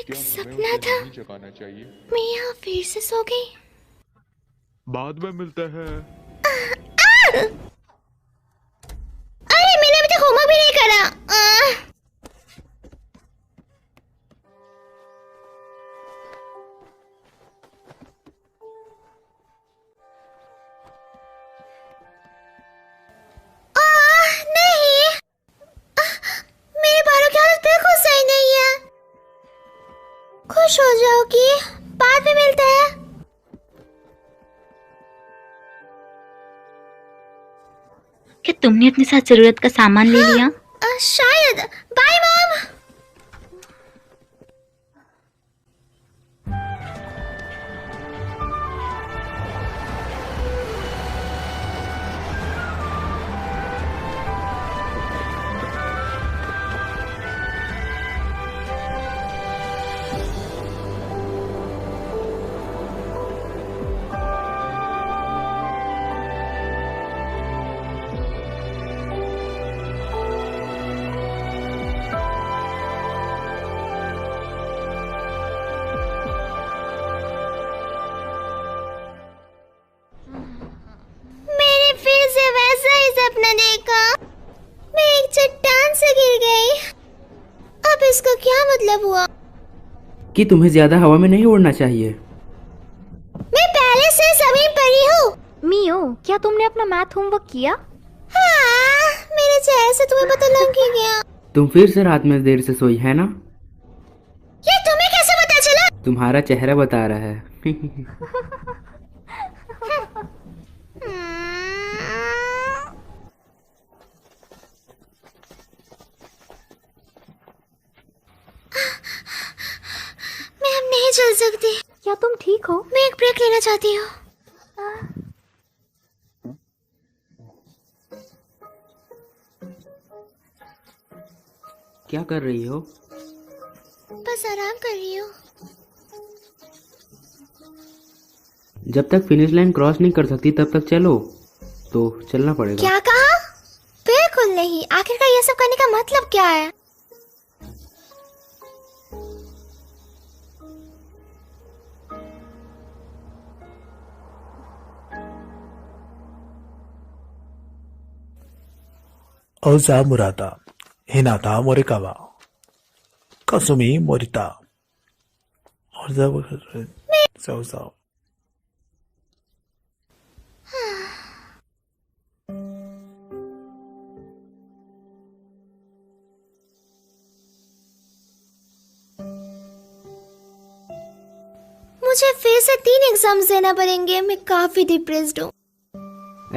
एक सपना था। मैं यहाँ फिर से सो गई। बाद में मिलते हैं। अरे मैंने अभी तक होमवर्क भी नहीं करा। नहीं, मेरे बालों की हालत बिल्कुल सही नहीं है। खुश हो जाओगी, बाद में मिलते हैं। क्या तुमने अपने साथ जरूरत का सामान ले लिया? शायद। Bye mom. सपना देखा, मैं एक चट्टान से गिर गई। अब इसका क्या मतलब हुआ? कि तुम्हें ज्यादा हवा में नहीं उड़ना चाहिए। मैं पहले से जमीन पर ही हूँ। मियो, क्या तुमने अपना मैथ होमवर्क किया? हाँ, मेरे चेहरे से तुम्हें पता लग ही गया। तुम फिर से रात में देर से सोई है ना? ये तुम्हें कैसे पता चला? तुम्हारा चेहरा बता रहा है। मैं अब नहीं चल सकती। क्या तुम ठीक हो? मैं एक ब्रेक लेना चाहती हूँ। क्या कर रही हो? बस आराम कर रही हूँ। जब तक फिनिश लाइन क्रॉस नहीं कर सकती तब तक चलो। तो चलना पड़ेगा। क्या कहा? बिल्कुल नहीं। आखिरकार ये सब करने का मतलब क्या है? Ozamurata, Hinata Morikawa, Kasumi Morita, Ozawa. मुझे फिर से 3 एग्जाम्स देना पड़ेंगे। मैं काफी डिप्रेस्ड हूँ।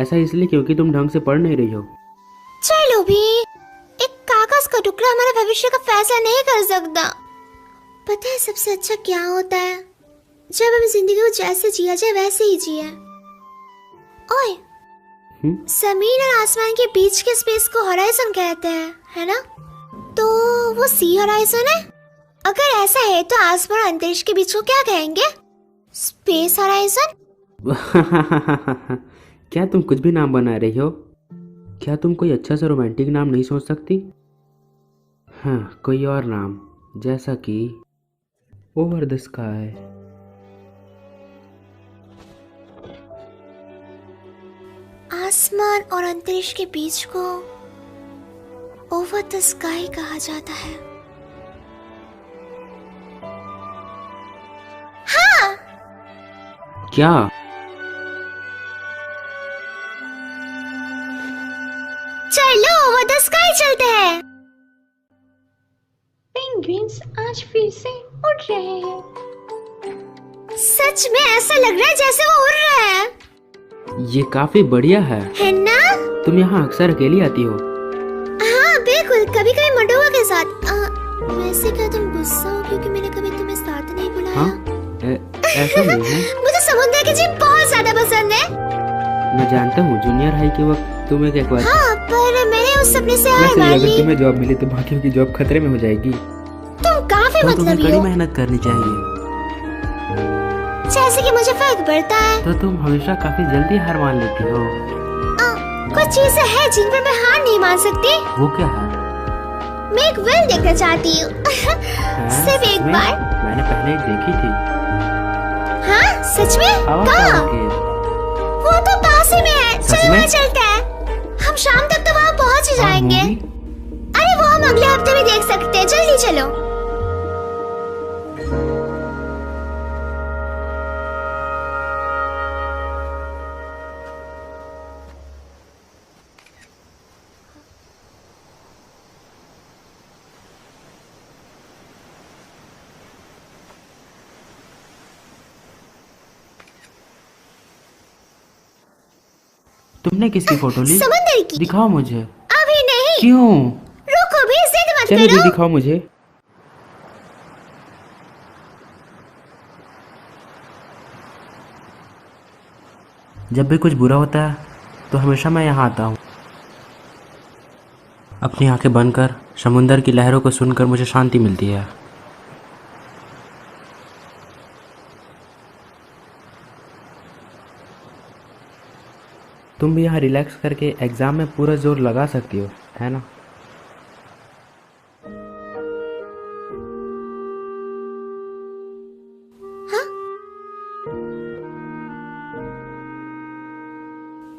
ऐसा इसलिए क्योंकि तुम ढंग से पढ़ नहीं रही हो। चलो भी, एक कागज का टुकड़ा हमारे भविष्य का फैसला नहीं कर सकता। पता है सबसे अच्छा क्या होता है? जब हम जिंदगी को जैसे जिया जाए वैसे ही जिए। ओए, जमीन और आसमान के बीच के स्पेस को हॉराइजन कहते हैं, है ना? तो वो सी हॉराइजन है। अगर ऐसा है तो आसमान और अंतरिक्ष के बीच को क्या कहेंगे? Space horizon. क्या तुम कुछ भी नाम बना रही हो? क्या तुम कोई अच्छा सा रोमांटिक नाम नहीं सोच सकती? हाँ, कोई और नाम, जैसा कि ओवर द स्काई। आसमान और अंतरिक्ष के बीच को ओवर द स्काई कहा जाता है। हाँ, क्या? चलो ओवर द स्काई चलते हैं। पेंगुइन्स आज फिर से उड़ रहे हैं। सच में ऐसा लग रहा है जैसे वो उड़ रहा है। ये काफी बढ़िया है ना? तुम यहाँ अक्सर अकेली आती हो? हाँ बिल्कुल, कभी कभी मंडोवा के साथ। वैसे क्या तुम गुस्सा हो क्योंकि मैंने कभी तुम्हें साथ नहीं बुलाया? हाँ? ऐसा नहीं है। मुझे समुद्र के जीव बहुत ज्यादा पसंद है। मैं जानता हूँ जूनियर हाई के वक्त तुम एक बार। हाँ, पर मैंने उस सपने से हार वैसे मान अगर ली। तुम्हें जॉब मिली तो बाकियों की जॉब खतरे में हो जाएगी। तुम काफी तो तुम्हें मतलबी कड़ी हो। मेहनत करनी चाहिए। जैसे कि मुझे फर्क पड़ता है। तो तुम हमेशा काफी जल्दी हार मान लेती हो। कुछ चीजें हैं जिन पर मैं हार नहीं मान सकती। वो क्या है? मैं एक वेल देखना चाहती हूँ। सिर्फ एक सच में? बार। मैंने पहले एक देखी थी। हाँ सच में? हवा कहाँ? पार के। वो तो पास ही में है। सच चलो में? वहाँ चलते हैं। हम शाम तक तो वहाँ पहुँच ही और जाएंगे। मूवी? अरे वो हम अगले हफ्ते भी देख सकते हैं। जल्दी चलो। तुमने किसकी फोटो ली? समंदर की। दिखाओ मुझे। अभी नहीं। क्यों? रुको भी, जिद मत चलो करो। दिखाओ मुझे। जब भी कुछ बुरा होता है तो हमेशा मैं यहाँ आता हूँ। अपनी आंखें बंद कर समुंदर की लहरों को सुनकर मुझे शांति मिलती है। तुम भी यहाँ रिलैक्स करके एग्जाम में पूरा जोर लगा सकती हो, है ना?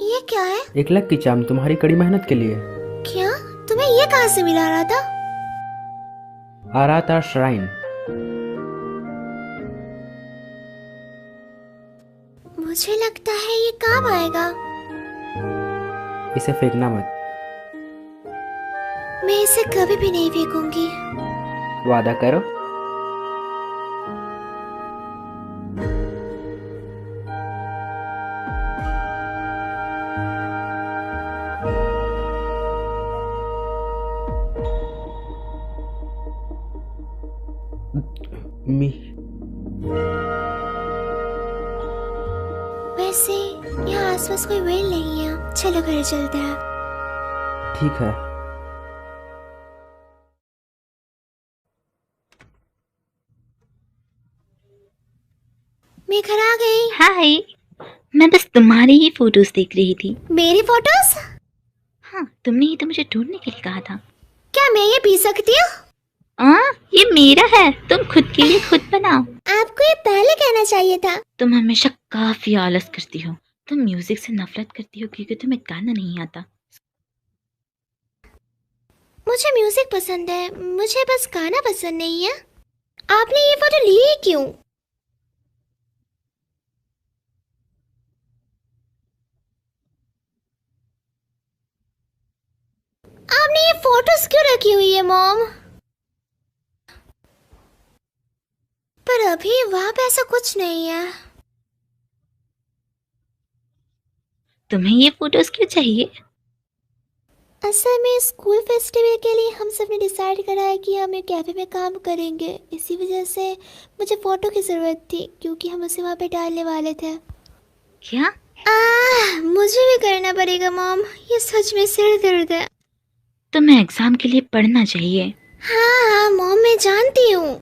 ये क्या है? एक लक की चाम तुम्हारी कड़ी मेहनत के लिए। क्या? तुम्हें ये कहाँ से मिला रहा था? आराता श्राइन। मुझे लगता है ये काम आएगा। इसे फेंकना मत। मैं इसे कभी भी नहीं फेंकूंगी। वादा करो। मी वैसे यहाँ आसपास कोई वेल नहीं है। चलो घर चलते हैं। ठीक है। मैं घर आ गई। हाय, मैं बस तुम्हारी ही फोटोज देख रही थी। मेरी फोटोज? हाँ, तुमने ही तो मुझे ढूंढने के लिए कहा था। क्या मैं ये पी सकती हूँ? ये मेरा है, तुम खुद के लिए खुद बनाओ। आपको ये पहले कहना चाहिए था। तुम हमेशा काफी आलस करती हो। तुम म्यूजिक से नफरत करती हो क्योंकि तुम्हें गाना नहीं आता। मुझे म्यूजिक पसंद है, मुझे बस गाना पसंद नहीं है। आपने ये फोटो ली ही क्यों? आपने ये फोटोज क्यों रखी हुई है मॉम? पर अभी वहां पे ऐसा कुछ नहीं है। तुम्हें ये फोटोज क्यों चाहिए? असल में स्कूल फेस्टिवल के लिए हम सब ने डिसाइड करा है कि हम एक कैफे में काम करेंगे। इसी वजह से मुझे फोटो की जरूरत थी क्योंकि हम उसे वहाँ पे डालने वाले थे। क्या? मुझे भी करना पड़ेगा मॉम, ये सच में सिर दर्द है। तुम्हें एग्जाम के लिए पढ़ना चाहिए। हाँ मॉम, मैं जानती हूँ।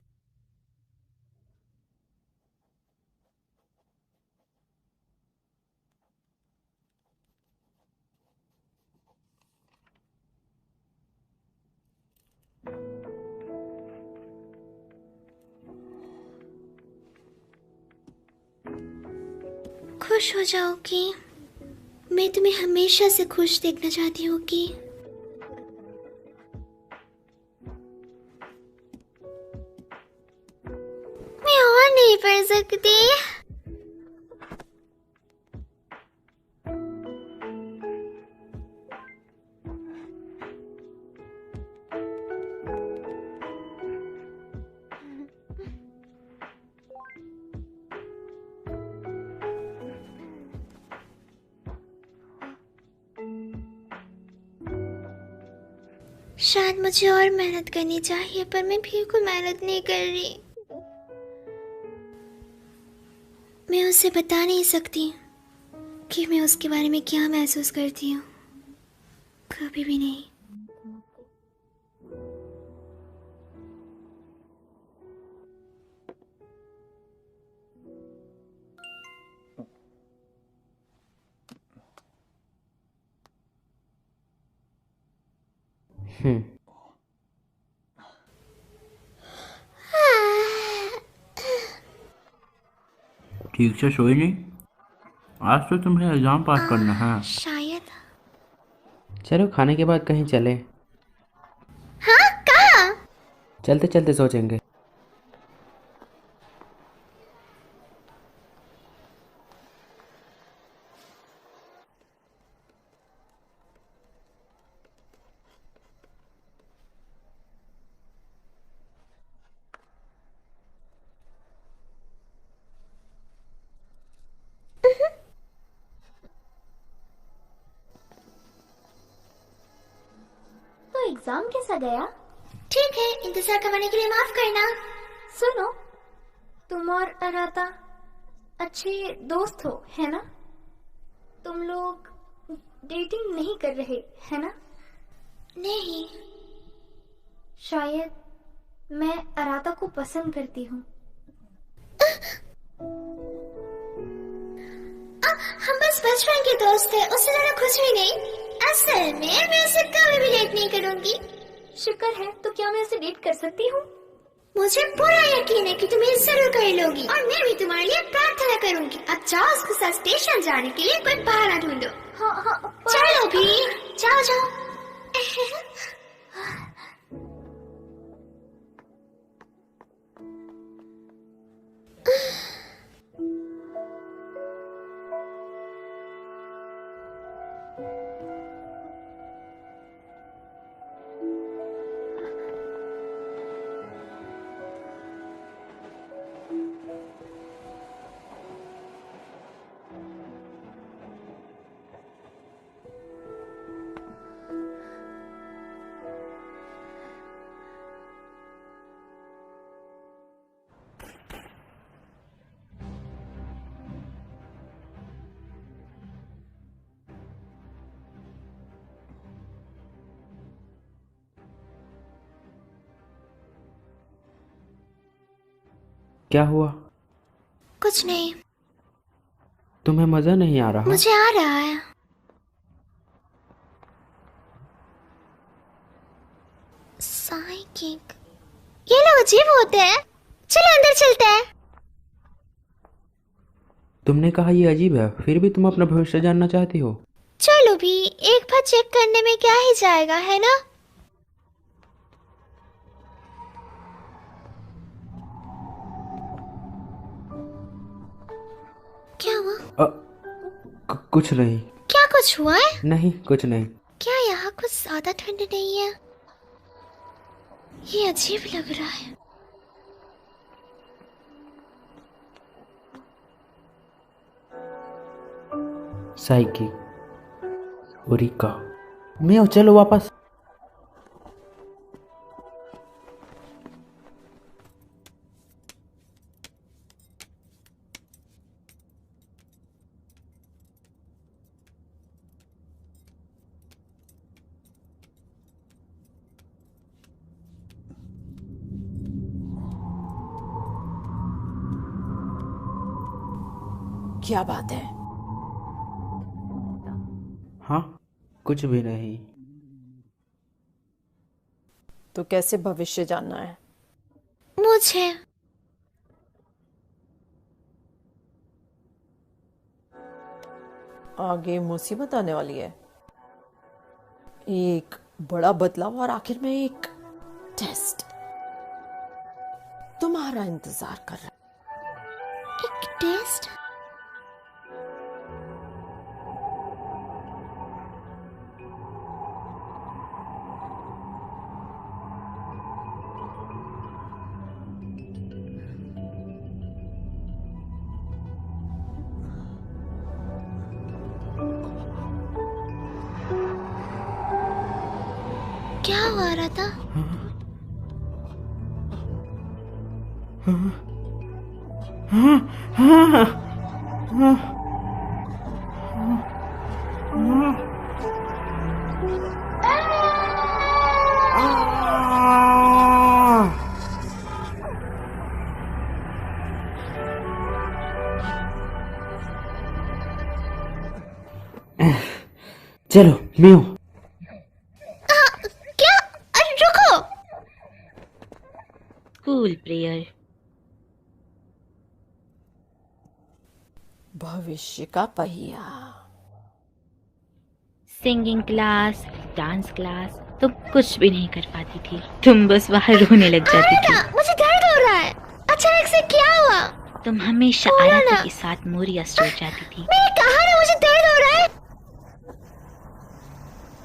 खुश हो जाओगी। मैं तुम्हें हमेशा से खुश देखना चाहती हूँ कि मैं और नहीं पढ़ सकती। शायद मुझे और मेहनत करनी चाहिए, पर मैं बिल्कुल मेहनत नहीं कर रही। मैं उसे बता नहीं सकती कि मैं उसके बारे में क्या महसूस करती हूँ, कभी भी नहीं। ठीक से सोई नहीं? आज तो तुम्हें एग्जाम पास करना है। शायद। चलो खाने के बाद कहीं चले। हाँ, कहाँ? चलते चलते सोचेंगे। तो एग्जाम कैसा गया? ठीक है, इंतजार करवाने के लिए माफ करना। सुनो, तुम और अराता अच्छे दोस्त हो, है ना? तुम लोग डेटिंग नहीं कर रहे, है ना? नहीं। शायद मैं अराता को पसंद करती हूँ। हम बस बचपन के दोस्त थे, उससे ज्यादा कुछ भी नहीं। असल में मैं उसे कभी भी डेट नहीं करूंगी। शुक्र है, तो क्या मैं उसे डेट कर सकती हूँ? मुझे पूरा यकीन है कि तुम ये जरूर कर लोगी, और मैं भी तुम्हारे लिए प्रार्थना करूंगी। अब जाओ, उसके साथ स्टेशन जाने के लिए कोई बहाना ढूंढो। हाँ हाँ, चलो भी, जाओ जाओ। क्या हुआ? कुछ नहीं। तुम्हें मजा नहीं आ रहा? मुझे आ रहा है। साइकिक, ये लोग अजीब होते हैं। चलो अंदर चलते हैं। तुमने कहा ये अजीब है, फिर भी तुम अपना भविष्य जानना चाहती हो? चलो भी, एक बार चेक करने में क्या ही जाएगा, है ना? क्या हुआ? कुछ नहीं। क्या कुछ हुआ है? नहीं, कुछ नहीं। क्या यहाँ कुछ ज्यादा ठंड नहीं है? ये अजीब लग रहा है। साइकी, ओरिका, मैं चलो वापस। क्या बात है? हाँ, कुछ भी नहीं। तो कैसे भविष्य जानना है? मुझे आगे मुसीबत आने वाली है। एक बड़ा बदलाव और आखिर में एक टेस्ट तुम्हारा इंतजार कर रहा है। एक टेस्ट? क्या हुआ रहा था? चलो मियो। क्या? अरे रुको। School prayer. भविष्य का पहिया। सिंगिंग क्लास, डांस क्लास, तुम कुछ भी नहीं कर पाती थी। तुम बस बाहर रोने लग जाती थी। मुझे दर्द हो रहा है। अचानक से क्या हुआ? तुम हमेशा बोलो आराधा ना। के साथ मोरिया स्टोर जाती थी। मैंने कहा ना मुझे दर्द हो रहा है।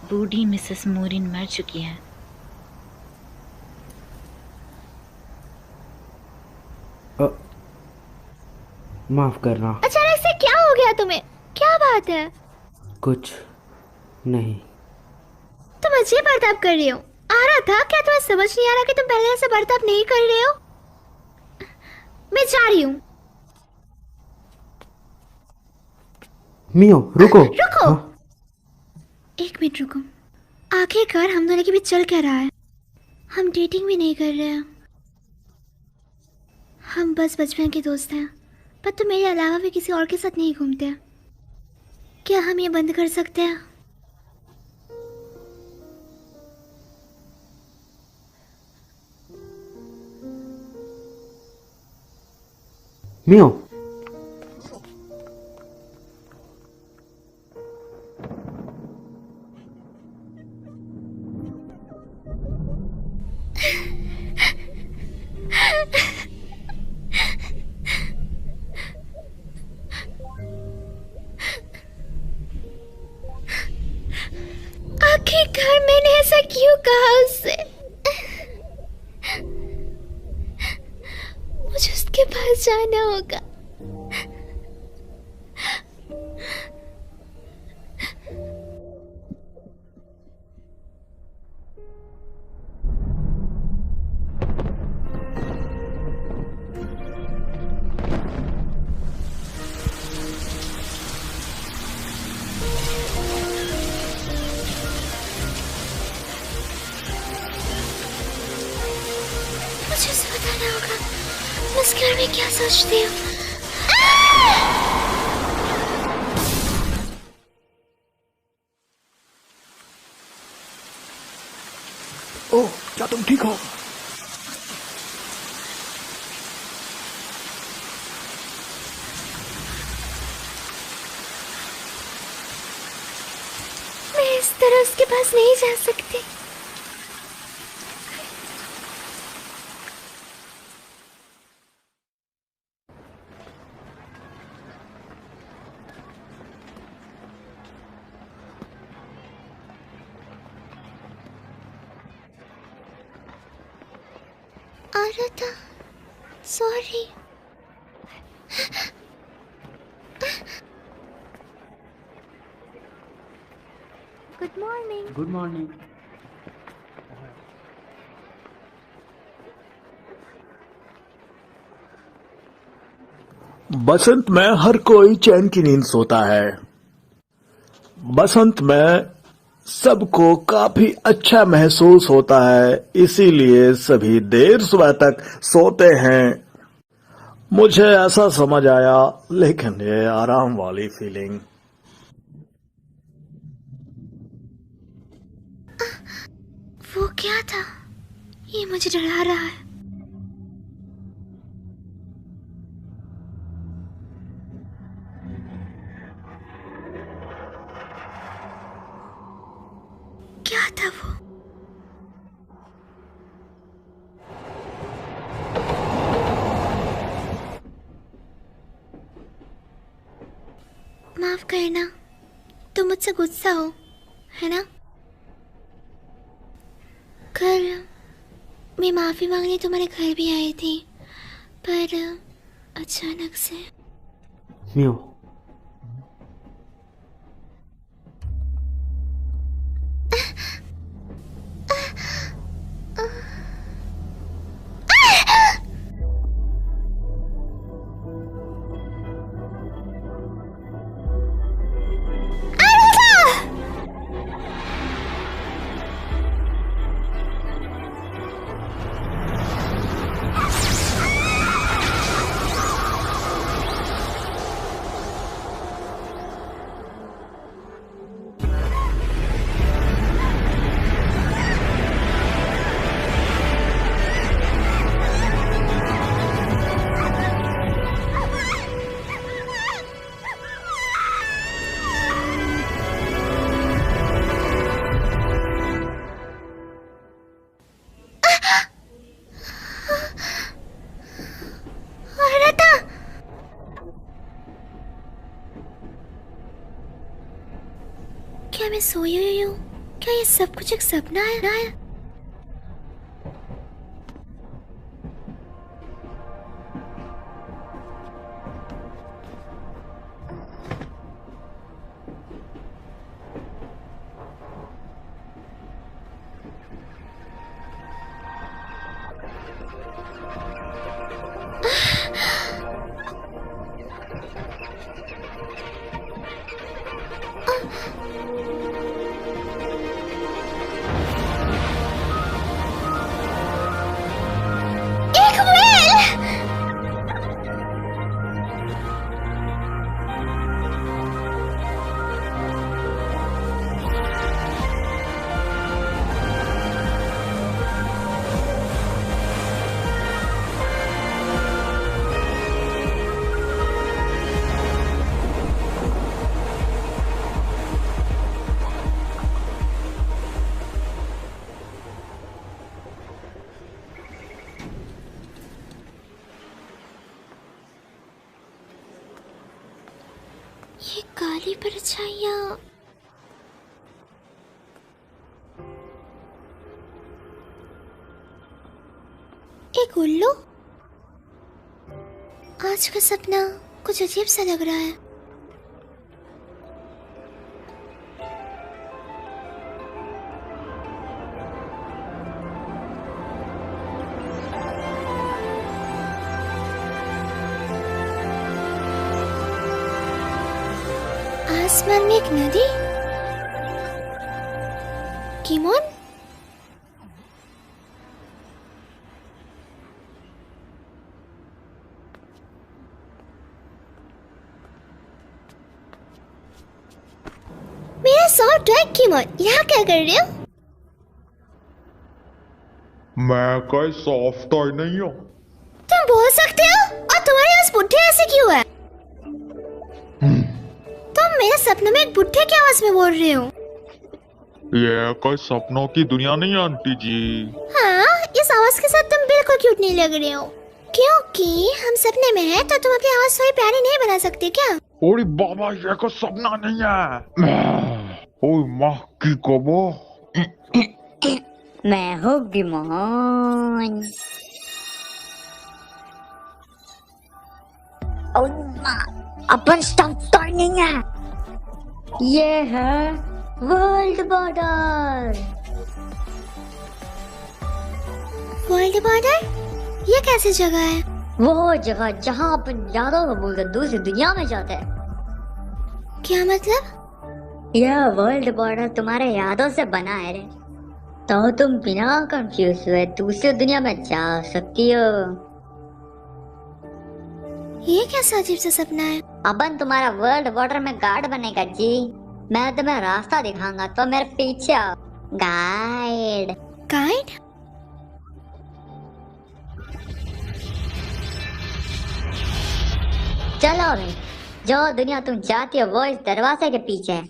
बूढ़ी मिसेस मोरिन मर चुकी है। माफ करना। अचानक से क्या हो गया तुम्हें? क्या बात है? कुछ नहीं। तुम अजीब बर्ताव कर रही हो। आ रहा था क्या? तुम्हें समझ नहीं आ रहा कि तुम पहले ऐसा बर्ताव नहीं कर रहे हो? मैं जा रही हूँ। मियो रुको। रुको। हाँ? एक मिनट रुको। आखिरकार हम दोनों के बीच चल क्या रहा है? हम डेटिंग भी नहीं कर रहे हैं। हम बस बचपन के दोस्त हैं। पर तुम मेरे अलावा भी किसी और के साथ नहीं घूमते। क्या हम ये बंद कर सकते हैं? मियो आखिरकार मैंने ऐसा क्यों कहा उससे? मुझे उसके पास जाना होगा। मुझे उसे बताना होगा मैं उसके बारे में क्या सोचती हूँ। ओह, क्या तुम ठीक हो? मैं इस तरह उसके पास नहीं जा सकती। Aradha, sorry. Good morning. Good morning. बसंत में हर कोई चैन की नींद सोता है। बसंत में सबको काफी अच्छा महसूस होता है, इसीलिए सभी देर सुबह तक सोते हैं। मुझे ऐसा समझ आया, लेकिन ये आराम वाली फीलिंग। वो क्या था? ये मुझे डरा रहा है। क्या था वो? माफ करना, तुम मुझसे गुस्सा हो, है ना? कल मैं माफी मांगने तुम्हारे घर भी आई थी, पर अचानक से। मियो मैं सोई हुई हूँ? क्या ये सब कुछ एक सपना है? एक व्हेल! ये काली परछाइयाँ एक उल्लू। आज का सपना कुछ अजीब सा लग रहा है। आसमान में एक नदी। किमोन? मेरा सॉफ्ट ड्रैग किमोन, यहाँ क्या कर रहे हो? मैं कोई सॉफ्ट टॉय नहीं हूँ। तुम बोल सकते हो? और तुम्हारे पास बुढ़े ऐसे क्यों है? तुम मेरे सपने में एक बुढ़े की आवाज में बोल रहे हो? ये कोई सपनों की दुनिया नहीं है आंटी जी। हाँ, इस आवाज के साथ तुम बिल्कुल क्यूट नहीं लग रहे हो। क्योंकि हम सपने में हैं, तो तुम अपनी आवाज थोड़ी प्यारी नहीं बना सकते क्या? ओरे बाबा, ये कोई सपना नहीं है। ओए माँ की कबो। मैं हूँ गिमोन। अपन स्टॉप टॉय नहीं है, ये है वर्ल्ड बॉर्डर। World border? ये कैसी जगह है? वो जगह जहाँ अपन यादों को भूलकर दूसरी दुनिया में जाते हैं। क्या मतलब? यह वर्ल्ड बॉर्डर तुम्हारे यादों से बना है रे, तो तुम बिना कंफ्यूज हुए दूसरी दुनिया में जा सकती हो। ये कैसा अजीब सा सपना है? अपन तुम्हारा वर्ल्ड बॉर्डर में गार्ड बनेगा जी। मैं तुम्हें रास्ता दिखाऊंगा, तो मेरे पीछे आओ। गाइड। गाइड? चलो भाई, जो दुनिया तुम चाहती हो वो इस दरवाजे के पीछे है।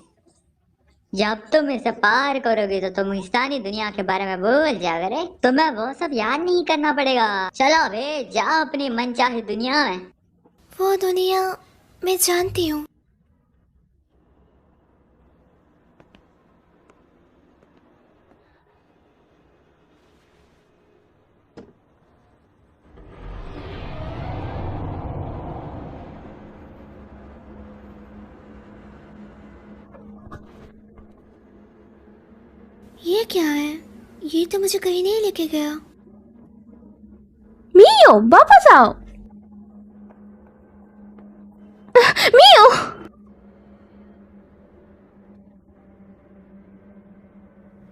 जब तुम इसे पार करोगे तो तुम स्थानीय दुनिया के बारे में भूल जाओगे रे। तुम्हें वो सब याद नहीं करना पड़ेगा। चलो भाई, जाओ अपनी मनचाही दुनिया में। वो दुनिया मैं जानती हूँ। ये क्या है? ये तो मुझे कहीं नहीं लेके गया। मियो, वापस आओ। मियो,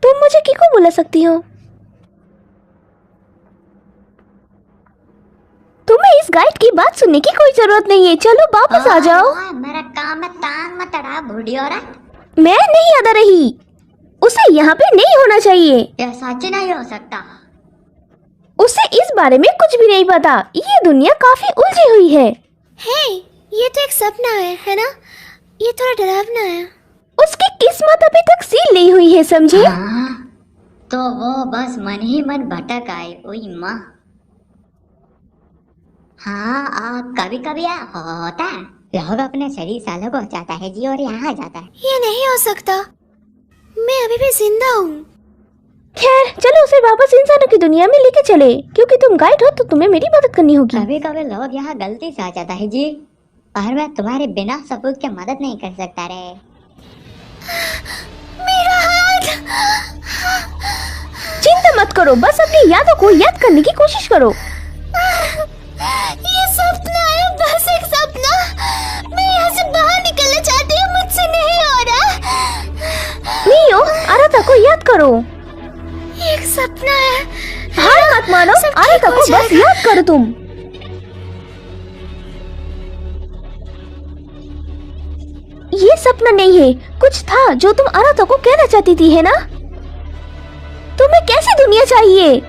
तुम मुझे किको बुला सकती हो? तुम्हें इस गाइड की बात सुनने की कोई जरूरत नहीं है। चलो वापस आ जाओ। मेरा काम में टांग मत अड़ा बूढ़ी औरत। मैं नहीं अदा रही, उसे यहाँ पे नहीं होना चाहिए। यह सच नहीं हो सकता। उसे इस बारे में कुछ भी नहीं पता। ये दुनिया काफी उलझी हुई है। हे, ये तो एक सपना है ना? ये थोड़ा डरावना है। उसकी किस्मत अभी तक सील नहीं हुई है, समझे? हाँ, तो वो बस मन ही मन भटक आए। ओई माँ। हाँ, कभी कभी होता है। लोग अपने शरीर सालों को जाता है जी और यहाँ जाता है। ये नहीं हो सकता। मैं अभी भी जिंदा हूँ। खैर चलो उसे वापस इंसानों की दुनिया में लेके चले, क्योंकि तुम गाइड हो तो तुम्हें मेरी मदद करनी होगी। कभी कभी लोग यहाँ गलती से आ जाता है जी, और मैं तुम्हारे बिना सबूत के मदद नहीं कर सकता रे। मेरा हाथ। चिंता मत करो, बस अपनी यादों को याद करने की कोशिश करो। ये सपना है, बस एक सपना। मैं यहाँ से बाहर निकलना चाहती हूँ, मुझसे नहीं हो रहा। मियो, आराता को याद करो। एक सपना है। हार मत मानो, आराता को बस याद करो तुम। ये सपना नहीं है, कुछ था जो तुम आराता को कहना चाहती थी, है ना? तुम्हें कैसी दुनिया चाहिए?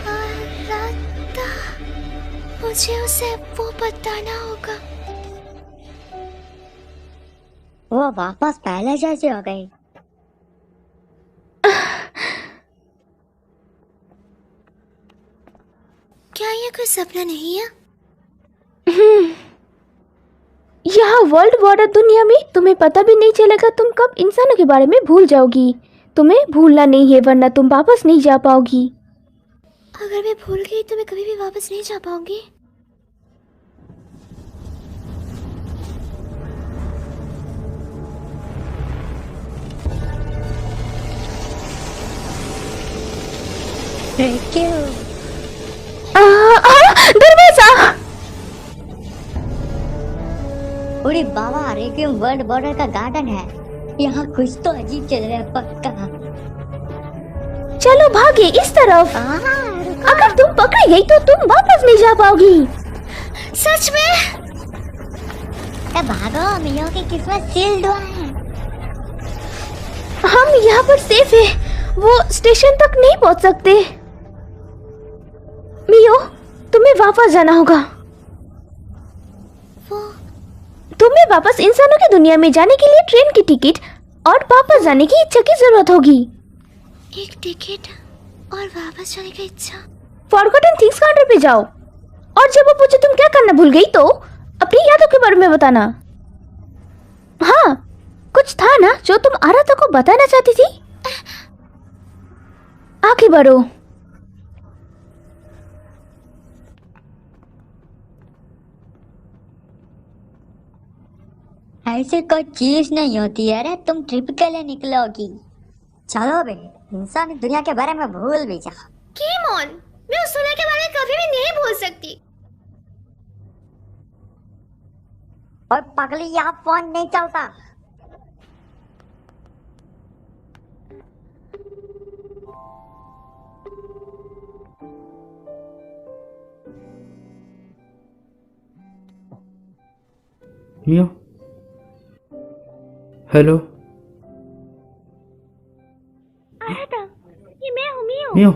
आराता, मुझे उसे वो बताना होगा। वो वापस पहले जैसी हो गई। क्या ये कोई सपना नहीं है? यहाँ वर्ल्ड बॉर्डर दुनिया में तुम्हें पता भी नहीं चलेगा तुम कब इंसानों के बारे में भूल जाओगी। तुम्हें भूलना नहीं है, वरना तुम वापस नहीं जा पाओगी। अगर मैं भूल गई तो मैं कभी भी वापस नहीं जा पाऊंगी। क्यों? दरवाजा! अरे बाबा, रेक्विएम वर्ल्ड बॉर्डर का गार्डन है। यहाँ कुछ तो अजीब चल रहा है पक्का। चलो भागे इस तरफ। अगर तुम पकड़ी गई तो तुम वापस नहीं जा पाओगी। सच में? भागो, मियो की किस्मत सील्ड हुआ है। हम यहाँ पर सेफ है, वो स्टेशन तक नहीं पहुँच सकते। मियो, तुम्हें वापस जाना होगा। तुम्हें वापस इंसानों की दुनिया में जाने के लिए ट्रेन की टिकट और वापस जाने की इच्छा की जरूरत होगी। एक टिकट और वापस जाने की इच्छा। फॉरगॉटन थिंग्स काउंटर पे जाओ, और जब वो पूछे तुम क्या करना भूल गई तो अपनी यादों के बारे में बताना। हाँ, कुछ था ना जो तुम आराता को बताना चाहती थी। आगे बढ़ो। ऐसी कोई चीज नहीं होती है रे, तुम ट्रिप के लिए निकलोगी। चलो बे, इंसानी दुनिया के बारे में भूल भी जाओ। केमोन, मैं उस दुनिया के बारे में कभी भी नहीं भूल सकती। और पगली, यहाँ फोन नहीं चलता। मियो, हेलो। आराता, ये मैं हूँ मियो। मियो,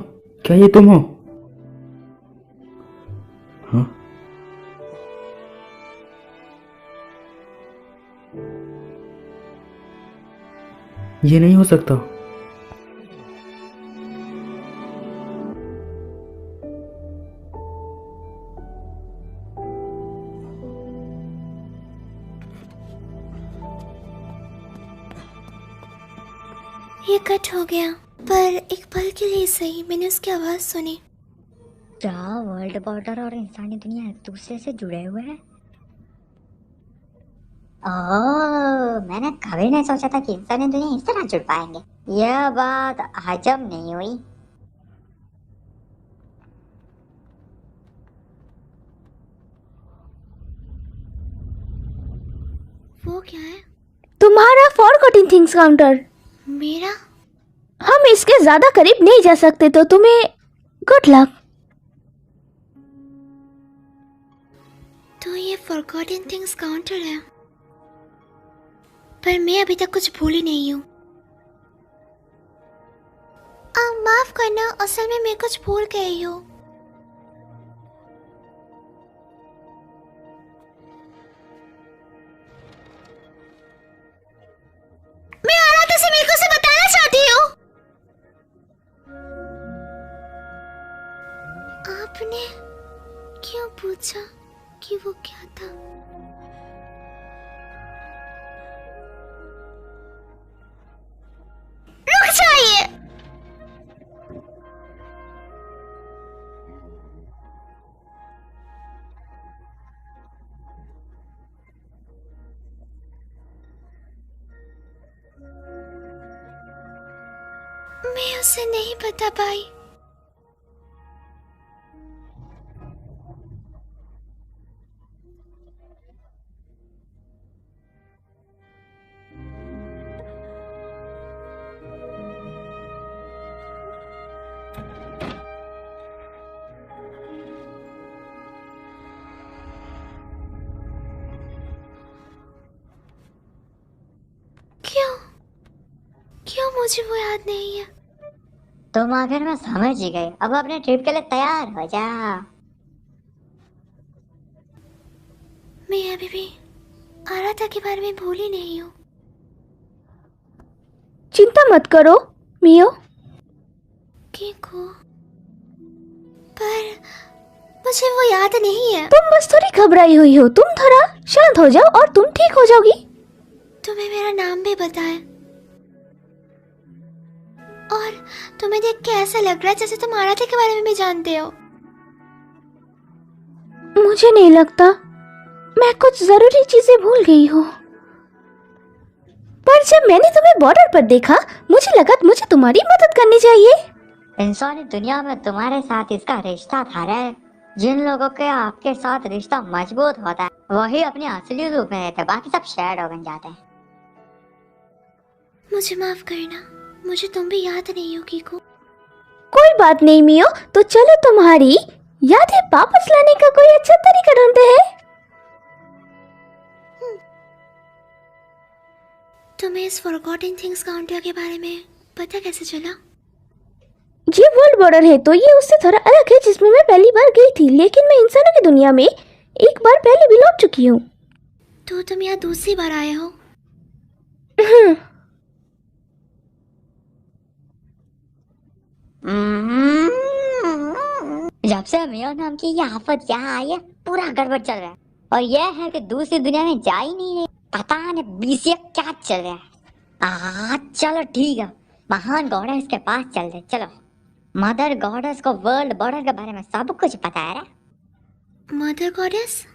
क्या ये तुम हो? हाँ? ये नहीं हो सकता। ये कट हो गया, पर एक पल के लिए सही मैंने उसकी आवाज सुनी। क्या वर्ल्ड बॉर्डर और इंसानी दुनिया एक दूसरे से जुड़े हुए हैं? ओह, मैंने कभी नहीं सोचा था कि इंसानी दुनिया इस तरह जुड़ पाएंगे। यह बात हजम नहीं हुई। वो क्या है? तुम्हारा फॉरगॉटन थिंग्स काउंटर। मेरा? हम इसके ज्यादा करीब नहीं जा सकते, तो तुम्हें गुड लक। तो ये फॉरगॉटन थिंग्स काउंटर है, पर मैं अभी तक कुछ भूली नहीं हूँ। माफ करना, असल में मैं कुछ भूल गई हूँ। मैं आराता से मिलकर उसे बताना चाहती हूँ। आपने क्यों पूछा कि वो क्या था? मैं उसे नहीं बता पाई। क्यों क्यों मुझे वो याद नहीं है? तुम आखिर में समझ ही गए। अब अपने ट्रिप के लिए तैयार हो जा। मैं अभी भी आराधा के बारे में भूली नहीं हूँ। चिंता मत करो मियो। किको, पर मुझे वो याद नहीं है। तुम बस थोड़ी घबराई हुई हो। तुम थोड़ा शांत हो जाओ और तुम ठीक हो जाओगी। तुम्हें मेरा नाम भी बताया और तुम्हें देख के ऐसा लग रहा है जैसे तुम आराध्या के बारे में भी जानते हो। मुझे नहीं लगता। मैं कुछ जरूरी चीजें भूल गई हूँ। पर जब मैंने तुम्हें बॉर्डर पर देखा मुझे लगा मुझे तुम्हारी मदद करनी चाहिए। इंसानी दुनिया में तुम्हारे साथ इसका रिश्ता था रे। जिन लोगों के आपके साथ रिश्ता मजबूत होता है वही अपने असली रूप में रहते, बाकी सब शैडो बन जाते हैं। मुझे माफ करना, मुझे तुम भी याद नहीं हो किको। कोई बात नहीं मियो। तो चलो तुम्हारी यादें वापस लाने का कोई अच्छा तरीका ढूंढते हैं। तुम्हें इस फॉरगॉटन थिंग्स काउंटर के बारे में पता कैसे चला? ये वर्ल्ड बॉर्डर है तो ये उससे थोड़ा अलग है जिसमें मैं पहली बार गई थी, लेकिन मैं इंसानों की दुनिया में एक बार पहले भी लौट चुकी हूँ। तो तुम यहाँ दूसरी बार आए हो? जब से मियो नाम की ये आफत यहाँ आई है पूरा गड़बड़ चल रहा है। और यह है कि दूसरी दुनिया में जा ही नहीं रही। पता नहीं बीसीए क्या चल रहा है। चलो ठीक है, महान गॉडेस के पास चल रहे। चलो, मदर गॉडेस को वर्ल्ड बॉर्डर के बारे में सब कुछ पता है रे। Mother goddess?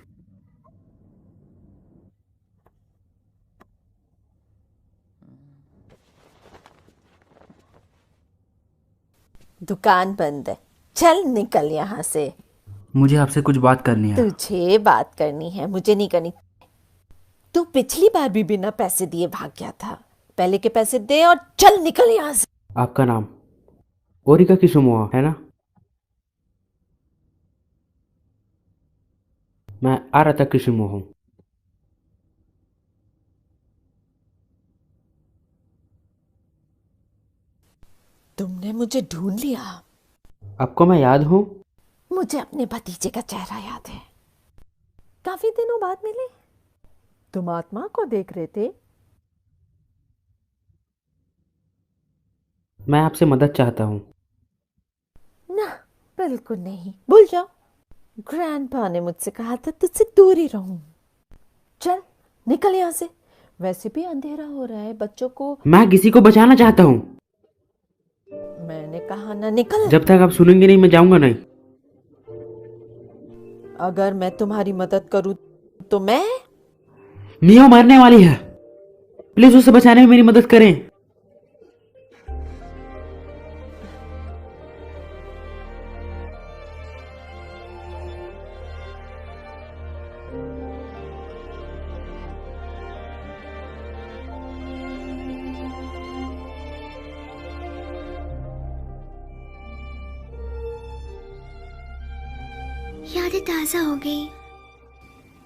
दुकान बंद है, चल निकल यहाँ से। मुझे आपसे कुछ बात करनी है। तुझे बात करनी है, मुझे नहीं करनी। तू पिछली बार भी बिना पैसे दिए भाग गया था। पहले के पैसे दे और चल निकल यहाँ से। आपका नाम ओरिका किसुमोआ है ना? मैं आराधा किसुमोआ हूँ। तुमने मुझे ढूंढ लिया। आपको मैं याद हूँ? मुझे अपने भतीजे का चेहरा याद है। काफी दिनों बाद मिले। तुम आत्मा को देख रहे थे। मैं आपसे मदद चाहता हूँ। ना, बिल्कुल नहीं, भूल जाओ। ग्रैंडपा ने मुझसे कहा था तुझसे दूर ही रहूं। चल निकल यहाँ से। वैसे भी अंधेरा हो रहा है, बच्चों को। मैं किसी को बचाना चाहता हूँ। मैंने कहा ना निकल। जब तक आप सुनेंगे नहीं मैं जाऊंगा नहीं। अगर मैं तुम्हारी मदद करूं तो मैं। मियो मरने वाली है, प्लीज उसे बचाने में मेरी मदद करें। यादें ताज़ा हो गई।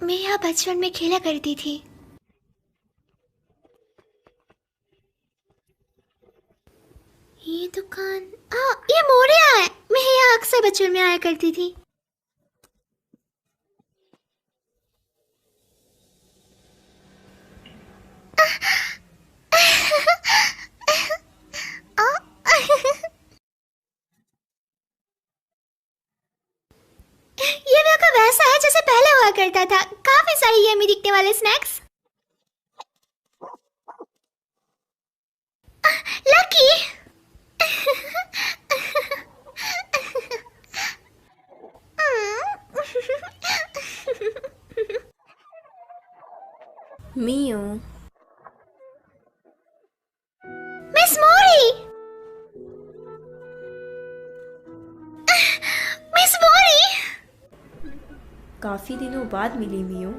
मैं यहाँ बचपन में खेला करती थी। ये दुकान, ये मोरिया है। मैं यहाँ अक्सर बचपन में आया करती थी। ये मेरे को वैसा है जैसे पहले हुआ करता था। काफी सारी यम्मी दिखने वाले स्नैक्स। लकी। मिस मोरी। काफी दिनों बाद मिली मियो।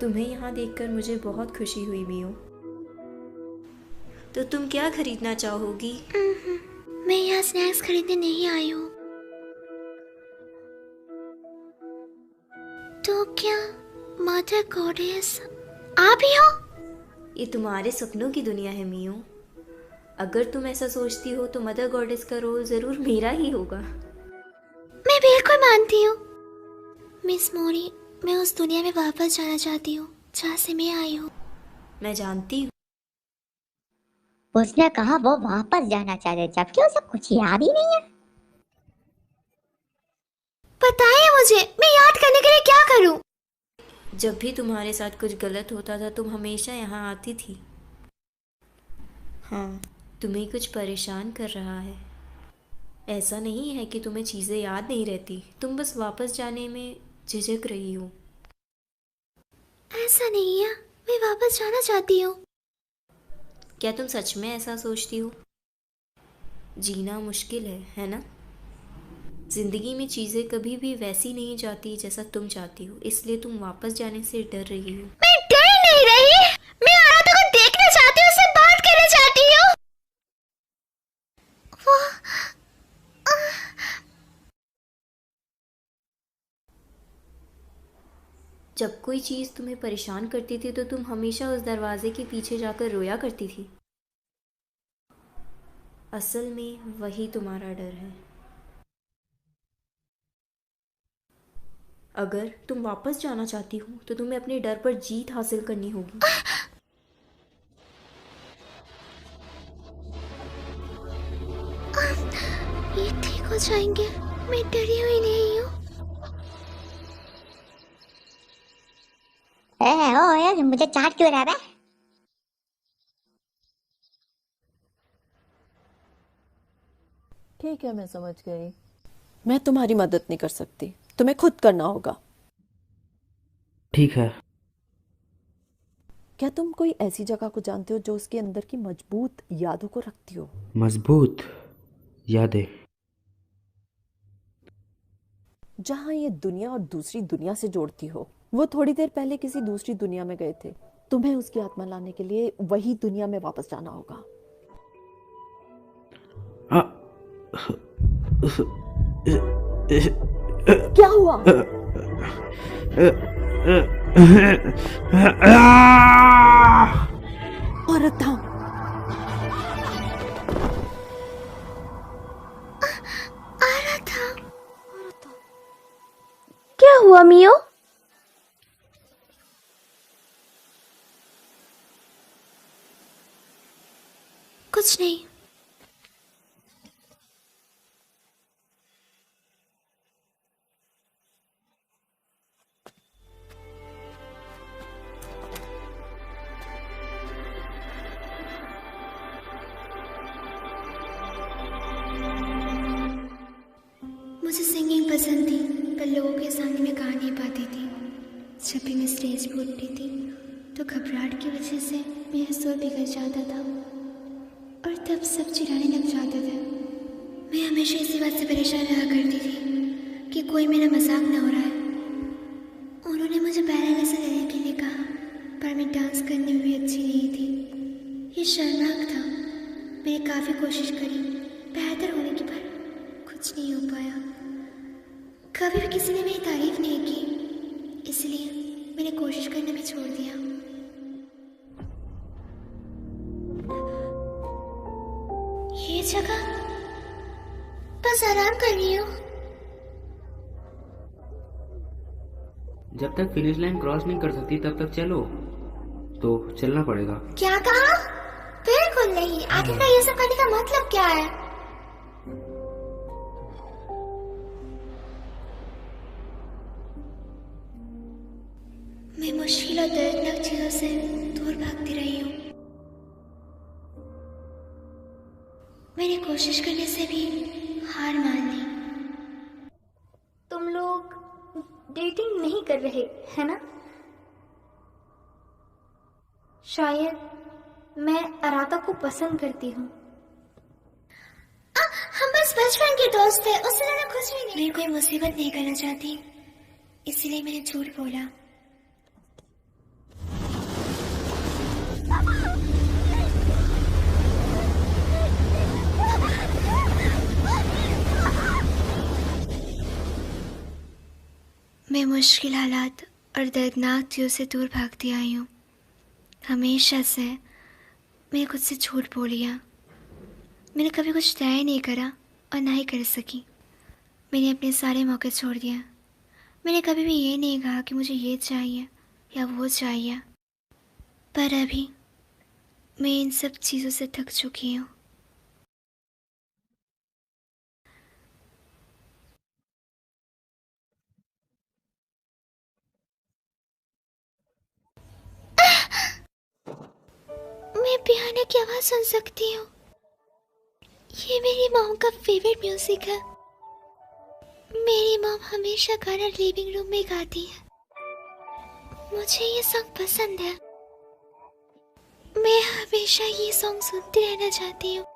तुम्हें यहाँ देखकर मुझे बहुत खुशी हुई मियो। तो तुम क्या खरीदना चाहोगी? मैं यहाँ स्नैक्स खरीदने नहीं आई हूँ। तो क्या मदर गॉडेस आप ही हो? ये तुम्हारे सपनों की दुनिया है मियो। अगर तुम ऐसा सोचती हो तो मदर गॉडेस का रोल जरूर मेरा ही होगा। मैं बिल्कुल मानती हूँ मिस मोरी। मैं उस दुनिया में वापस जाना चाहती हूँ जहाँ से मैं आई हूँ। मैं जानती हूँ। उसने कहा वो वापस जाना चाहते जबकि उसे कुछ याद ही नहीं है। बताइए मुझे, मैं याद करने के लिए क्या करूँ? जब भी तुम्हारे साथ कुछ गलत होता था तुम हमेशा यहाँ आती थी। हाँ, तुम्हें कुछ परेशान कर रहा है। ऐसा नहीं है कि तुम्हें चीज़ें याद नहीं रहती, तुम बस वापस जाने में झिझक रही हो। ऐसा नहीं है, मैं वापस जाना चाहती हूँ। क्या तुम सच में ऐसा सोचती हो? जीना मुश्किल है ना? जिंदगी में चीज़ें कभी भी वैसी नहीं जाती जैसा तुम चाहती हो, इसलिए तुम वापस जाने से डर रही हो। मैं डर नहीं रही, मैं आराधा को देखना चाहती हूँ, उससे बात करना चाहती हूँ। वो जब कोई चीज़ तुम्हें परेशान करती थी तो तुम हमेशा उस दरवाजे के पीछे जाकर रोया करती थी। असल में वही तुम्हारा डर है। अगर तुम वापस जाना चाहती हो तो तुम्हें अपने डर पर जीत हासिल करनी होगी। ये ठीक हो जाएंगे, मैं डरी हुई नहीं हूँ। ओ यार मुझे चाट क्यों रहा है? ठीक है, मैं समझ गई। मैं तुम्हारी मदद नहीं कर सकती, तुम्हें खुद करना होगा। ठीक है। क्या तुम कोई ऐसी जगह को जानते हो जो उसके अंदर की मजबूत यादों को रखती हो? मजबूत यादें? जहाँ ये दुनिया और दूसरी दुनिया से जोड़ती हो। वो थोड़ी देर पहले किसी दूसरी दुनिया में गए थे, तुम्हें उसकी आत्मा लाने के लिए वही दुनिया में वापस जाना होगा। क्या हुआ? औरत था। क्या हुआ मियो? कुछ नहीं। मुझे सिंगिंग पसंद थी, पर लोगों के सामने मैं गा नहीं पाती थी। जब भी मैं स्टेज पर उठती थी तो घबराहट की वजह से मेरा सुर बिगड़ जाता था और तब सब चिल्लाने लग जाते थे। मैं हमेशा इसी बात से परेशान रहा करती थी कि कोई मेरा मजाक ना हो रहा है। उन्होंने मुझे बैले लेसन लेने के लिए कहा, पर मैं डांस करने में भी अच्छी नहीं थी। ये शर्मनाक था। मैंने काफ़ी कोशिश करी बेहतर होने की, पर कुछ नहीं हो पाया। कभी भी किसी ने मेरी तारीफ नहीं की, इसलिए मैंने कोशिश करना भी छोड़ दिया। ये जगह बस आराम कर रही हूँ। जब तक फिनिश लाइन क्रॉस नहीं कर सकती तब तक चलो। तो चलना पड़ेगा। क्या कहा? बिल्कुल नहीं। आखिरकार ये सब करने का मतलब क्या है? मैं मुश्किल और दर्दनाक चीजों से दूर भागती रही हूँ। मैंने कोशिश करने से भी हार मान ली। तुम लोग डेटिंग नहीं कर रहे है ना? शायद मैं अराता को पसंद करती हूँ। हम बस बचपन के दोस्त थे, उससे ज्यादा कुछ भी नहीं। मैं कोई मुसीबत नहीं करना चाहती, इसलिए मैंने झूठ बोला। मैं मुश्किल हालात और दर्दनाक चीज़ों से दूर भागती आई हूँ। हमेशा से मैंने खुद से झूठ बोल लिया। मैंने कभी कुछ तय नहीं करा और ना ही कर सकी। मैंने अपने सारे मौके छोड़ दिया। मैंने कभी भी ये नहीं कहा कि मुझे ये चाहिए या वो चाहिए। पर अभी मैं इन सब चीज़ों से थक चुकी हूँ। मैं पियानो की आवाज़ सुन सकती हूँ। ये मेरी मॉम का फेवरेट म्यूजिक है। मेरी मॉम हमेशा गाना लिविंग रूम में गाती है। मुझे ये सॉन्ग पसंद है। मैं हमेशा ये सॉन्ग सुनती रहना चाहती हूँ।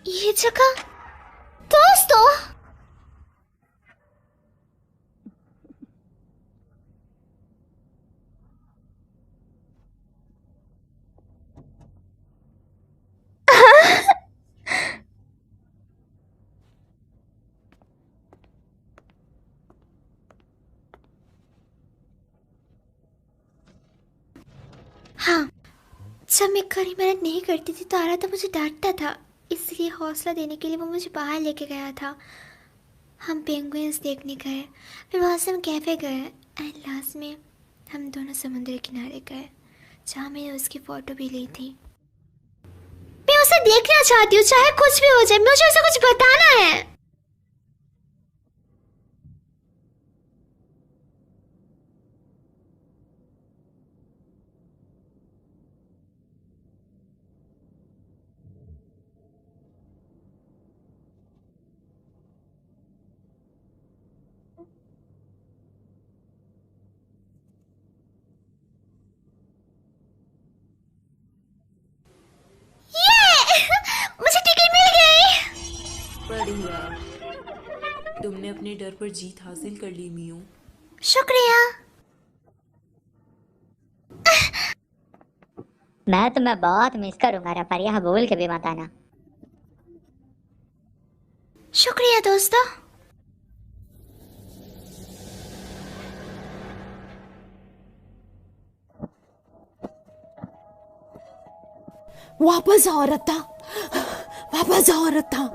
ये जगह दोस्तों। हाँ, जब मैं कड़ी मेहनत नहीं करती थी तो आराधा मुझे डांटता था, इसलिए हौसला देने के लिए वो मुझे बाहर लेके गया था। हम पेंगुइन्स देखने गए, फिर वहाँ से हम कैफे गए एंड लास्ट में हम दोनों समुद्र किनारे गए जहाँ मैंने उसकी फ़ोटो भी ली थी। मैं उसे देखना चाहती हूँ, चाहे कुछ भी हो जाए, मुझे उसे कुछ बताना है। मुझे टिकट मिल गई। बढ़िया, तुमने अपने डर पर जीत हासिल कर ली मियो। शुक्रिया। मैं तुम्हें बहुत मिस करूंगा रे, पर यह भूल के भी मत आना। शुक्रिया दोस्तों। वापस आओ रत्ता, वापस आओ रत्ता।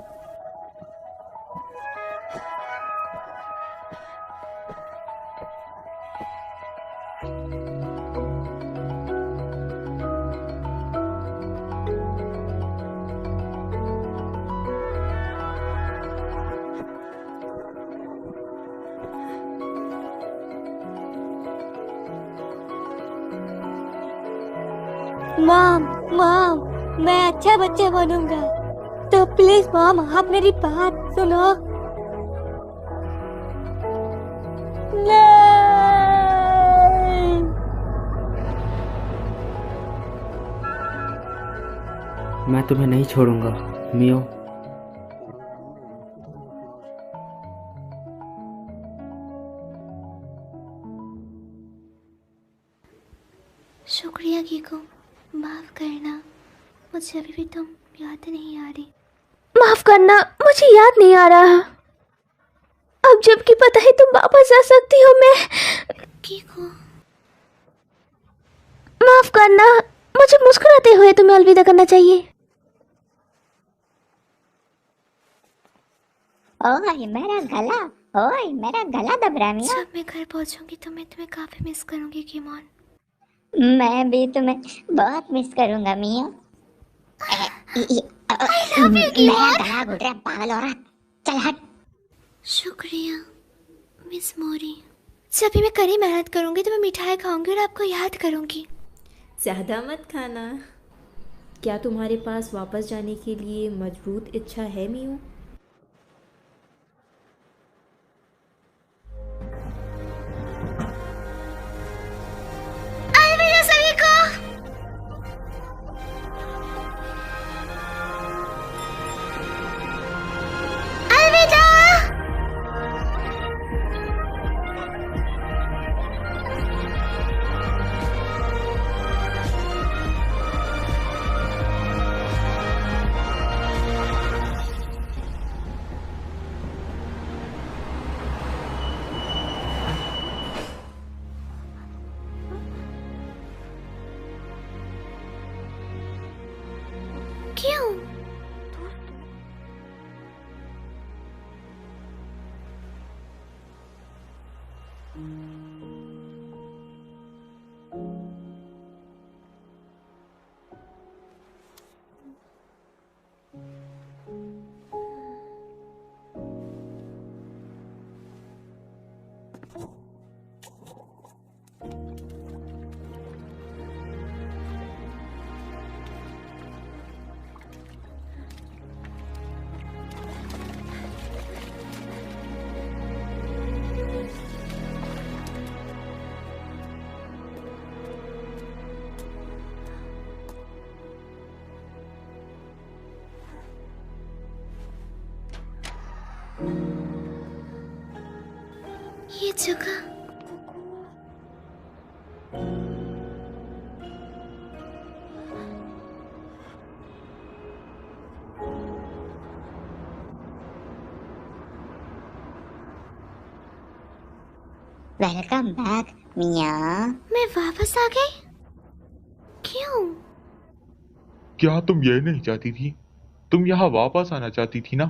मॉम, मॉम, मैं अच्छा बच्चा बनूंगा, तो प्लीज मॉम आप मेरी बात सुनो। नहीं। मैं तुम्हें नहीं छोड़ूंगा मियो। शुक्रिया कीको, माफ करना, मुझे अभी भी तुम याद नहीं आ रही। माफ करना, मुझे याद नहीं आ रहा। अब जबकि पता है तुम वापस आ सकती हो, मैं कीको, माफ करना, मुझे मुस्कुराते हुए तुम्हें अलविदा करना चाहिए। ओए मेरा गला, ओए मेरा गला दब रहा है मिया। जब मैं घर पहुंचूंगी तो मैं तुम्हें काफी मिस करूंगी कीमोन। मैं भी तुम्हें बहुत मिस करूंगा मिया। मेरा गला घुट रहा है, पागल औरत, चल हट। शुक्रिया मिस मोरी। जब भी मैं कड़ी मेहनत करूंगी तो मैं मिठाई खाऊंगी और आपको याद करूंगी। ज़्यादा मत खाना। क्या तुम्हारे पास वापस जाने के लिए मजबूत इच्छा है मियो? अलविदा सभी को। अलविदा। क्यों? ये जगह वेलकम बैक मिया। मैं वापस आ गई? क्यों? क्या तुम ये नहीं चाहती थी? तुम यहाँ वापस आना चाहती थी ना?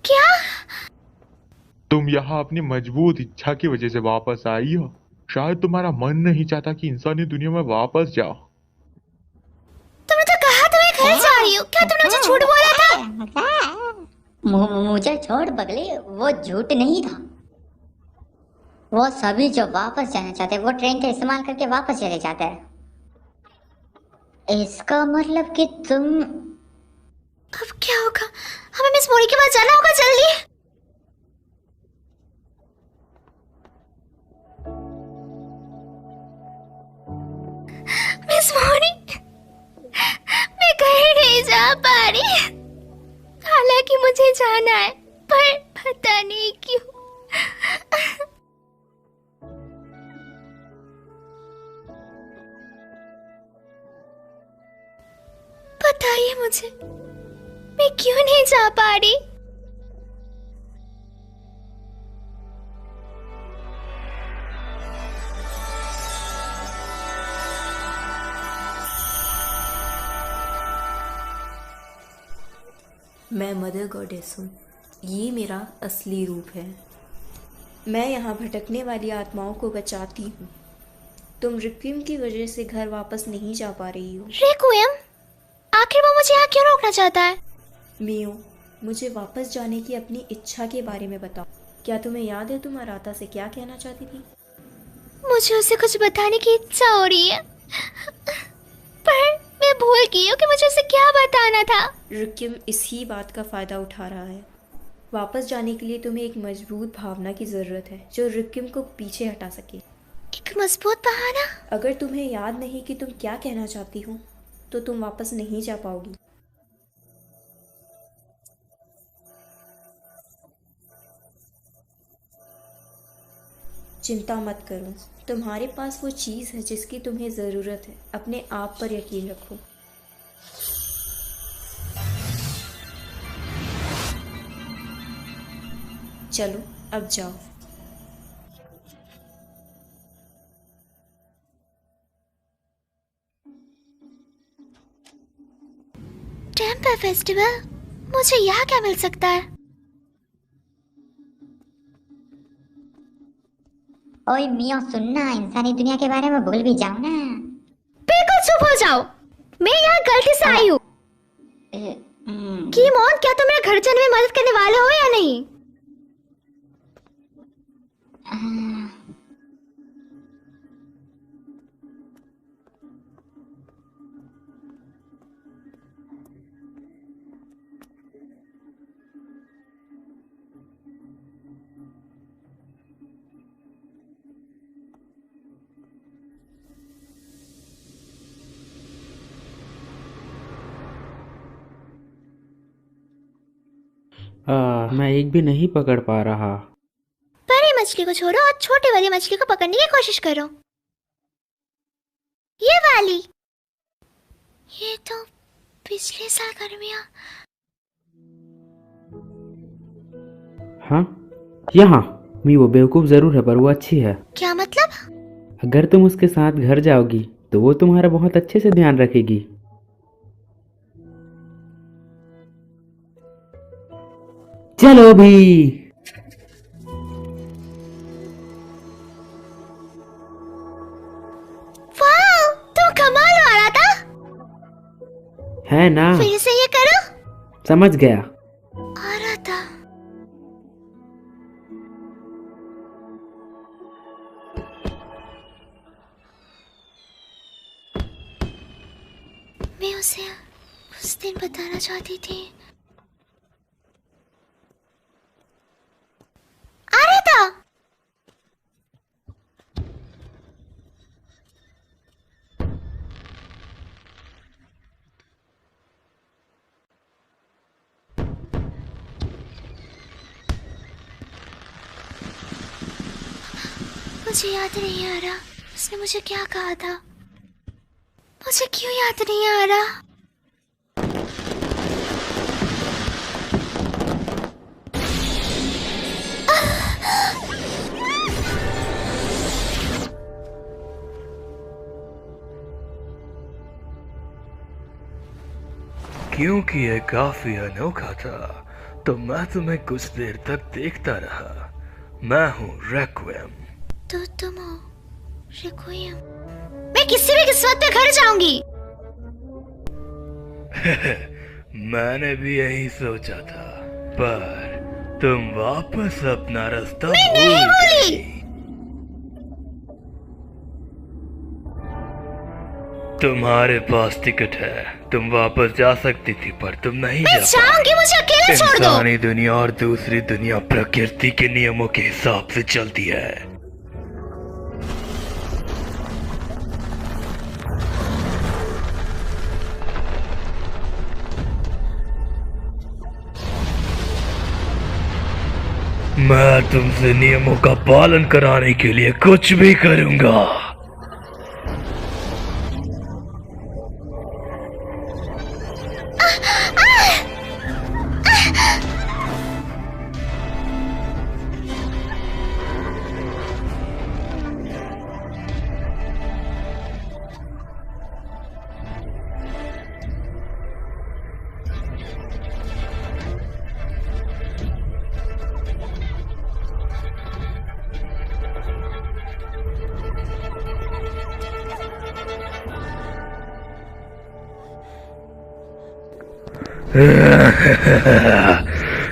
क्या? तुम यहाँ अपनी मजबूत इच्छा की वजह से वापस आई हो। शायद तुम्हारा मन नहीं चाहता कि इंसानी दुनिया में वापस जाओ। तुमने तो कहा तो मैं घर जा रही हूँ। क्या तुमने मुझे झूठ बोला था? मुझे छोड़ पगली, वो झूठ नहीं था। वो सभी जो वापस जाना चाहते हैं वो ट्रेन का इस्तेमाल करके वापस चले जाते हैं। इसका मतलब कि तुम अब क्या होगा? हमें मिस मोरी के पास जाना होगा जल्दी। मिस मोरी, मैं कहीं नहीं जा पा रही। हालांकि मुझे जाना है, पर पता नहीं क्यों। बताइए मुझे, मैं क्यों नहीं जा पा रही? मैं मदर गॉडेस हूँ। ये मेरा असली रूप है। मैं यहाँ भटकने वाली आत्माओं को बचाती हूँ। तुम रिक्विम की वजह से घर वापस नहीं जा पा रही हो। रिक्विम? आखिर वो मुझे यहाँ क्यों रोकना चाहता है? मियो, मुझे वापस जाने की अपनी इच्छा के बारे में बताओ। क्या तुम्हें याद है तुम अराता से क्या कहना चाहती थी? मुझे उसे कुछ बताने की इच्छा हो रही है, पर मैं भूल गई हूँ कि मुझे उसे क्या बताना था। रिक्विम इसी बात का फायदा उठा रहा है। वापस जाने के लिए तुम्हें एक मजबूत भावना की जरूरत है जो रिक्विम को पीछे हटा सके। एक मजबूत बहाना? अगर तुम्हें याद नहीं कि तुम क्या कहना चाहती हो तो तुम वापस नहीं जा पाओगी। चिंता मत करो, तुम्हारे पास वो चीज़ है जिसकी तुम्हें ज़रूरत है। अपने आप पर यकीन रखो। चलो अब जाओ। Temple festival? मुझे यहाँ क्या मिल सकता है? ओए मिया सुनना, इंसानी दुनिया के बारे में भूल भी जाओ ना। बिल्कुल चुप हो जाओ। मैं यहाँ गलती से आई हूँ। कीमोन, क्या तुम मेरे घर जाने में मदद करने वाले हो या नहीं? मैं एक भी नहीं पकड़ पा रहा। बड़ी मछली को छोड़ो और छोटी वाली मछली को पकड़ने की कोशिश करो। ये वाली। ये तो पिछले साल गर्मियाँ। हाँ, यहाँ मी वो बेवकूफ़ ज़रूर है पर वो अच्छी है। क्या मतलब? अगर तुम उसके साथ घर जाओगी तो वो तुम्हारा बहुत अच्छे से ध्यान रखेगी। चलो भी। वाह, तुम कमाल हो रहा था। है ना? फिर से ये करो। समझ गया। आ रहा था। मैं उसे उस दिन बताना चाहती थी। आ रहा था। मुझे याद नहीं आ रहा उसने मुझे क्या कहा था। मुझे क्यों याद नहीं आ रहा? क्योंकि ये काफी अनोखा था तो मैं तुम्हें कुछ देर तक देखता रहा। मैं हूँ रेक्विएम। तो तुम हो रेक्विएम। मैं किसी भी किस्मत पे घर जाऊंगी। मैंने भी यही सोचा था पर तुम वापस अपना रास्ता मैं नहीं भूली। तुम्हारे पास टिकट है, तुम वापस जा सकती थी पर तुम नहीं मैं जाऊंगी, मुझे अकेले छोड़ दो। इंसानी दुनिया और दूसरी दुनिया प्रकृति के नियमों के हिसाब से चलती है। मैं तुमसे नियमों का पालन कराने के लिए कुछ भी करूंगा।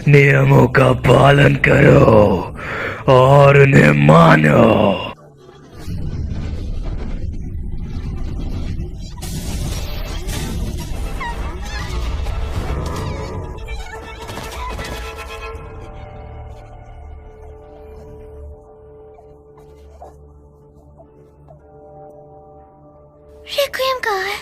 नियमों का पालन करो और उन्हें मानो। रेक्विएम कहाँ है?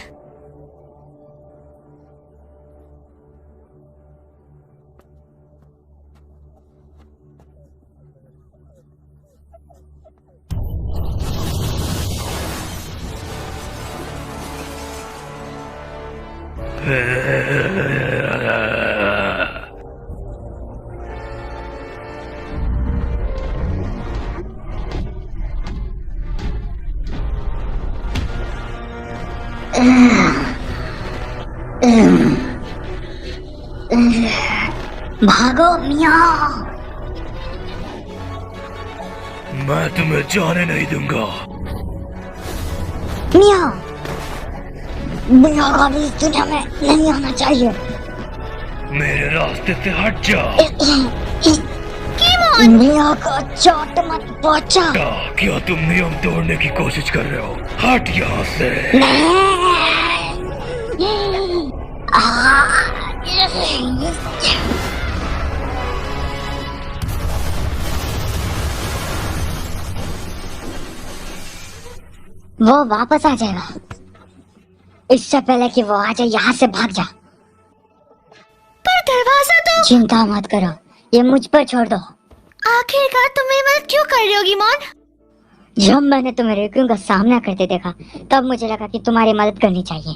भागो मियाँ। मैं तुम्हें जाने नहीं दूंगा। मियाँ, मियाँ को भी इस दुनिया में नहीं आना चाहिए। मेरे रास्ते से हट जा। मियाँ को चोट मत पहुंचा। क्या तुम नियम तोड़ने की कोशिश कर रहे हो? हट यहाँ से। वो वापस आ जाएगा। इससे पहले कि वो आ जाए यहाँ से भाग जा। पर दरवाजा तो। चिंता मत करो, ये मुझ पर छोड़ दो। आखिरकार तुम मेरी मदद क्यों कर रही हो गिमोन? जब मैंने तुम्हें रेक्विएम का सामना करते देखा तब मुझे लगा कि तुम्हारी मदद करनी चाहिए।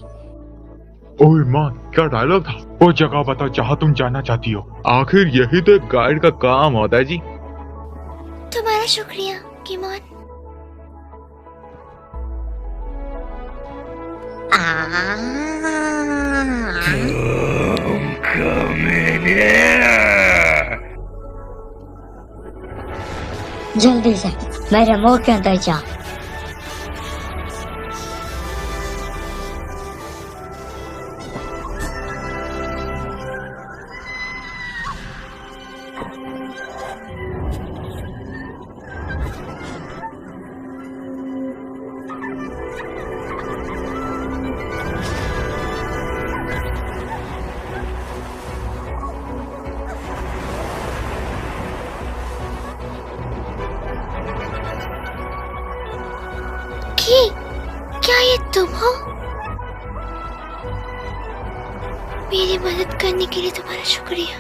ओह ईमान, क्या डायलॉग था। वो जगह बताओ जहाँ तुम जाना चाहती हो। आखिर यही तो एक गाइड का काम होता है जी। तुम्हारा शुक्रिया गिमोन। तुम कमीने। जल्दी से मेरे मुंह के अंदर जा। क्या ये तुम हो? मेरी मदद करने के लिए तुम्हारा शुक्रिया।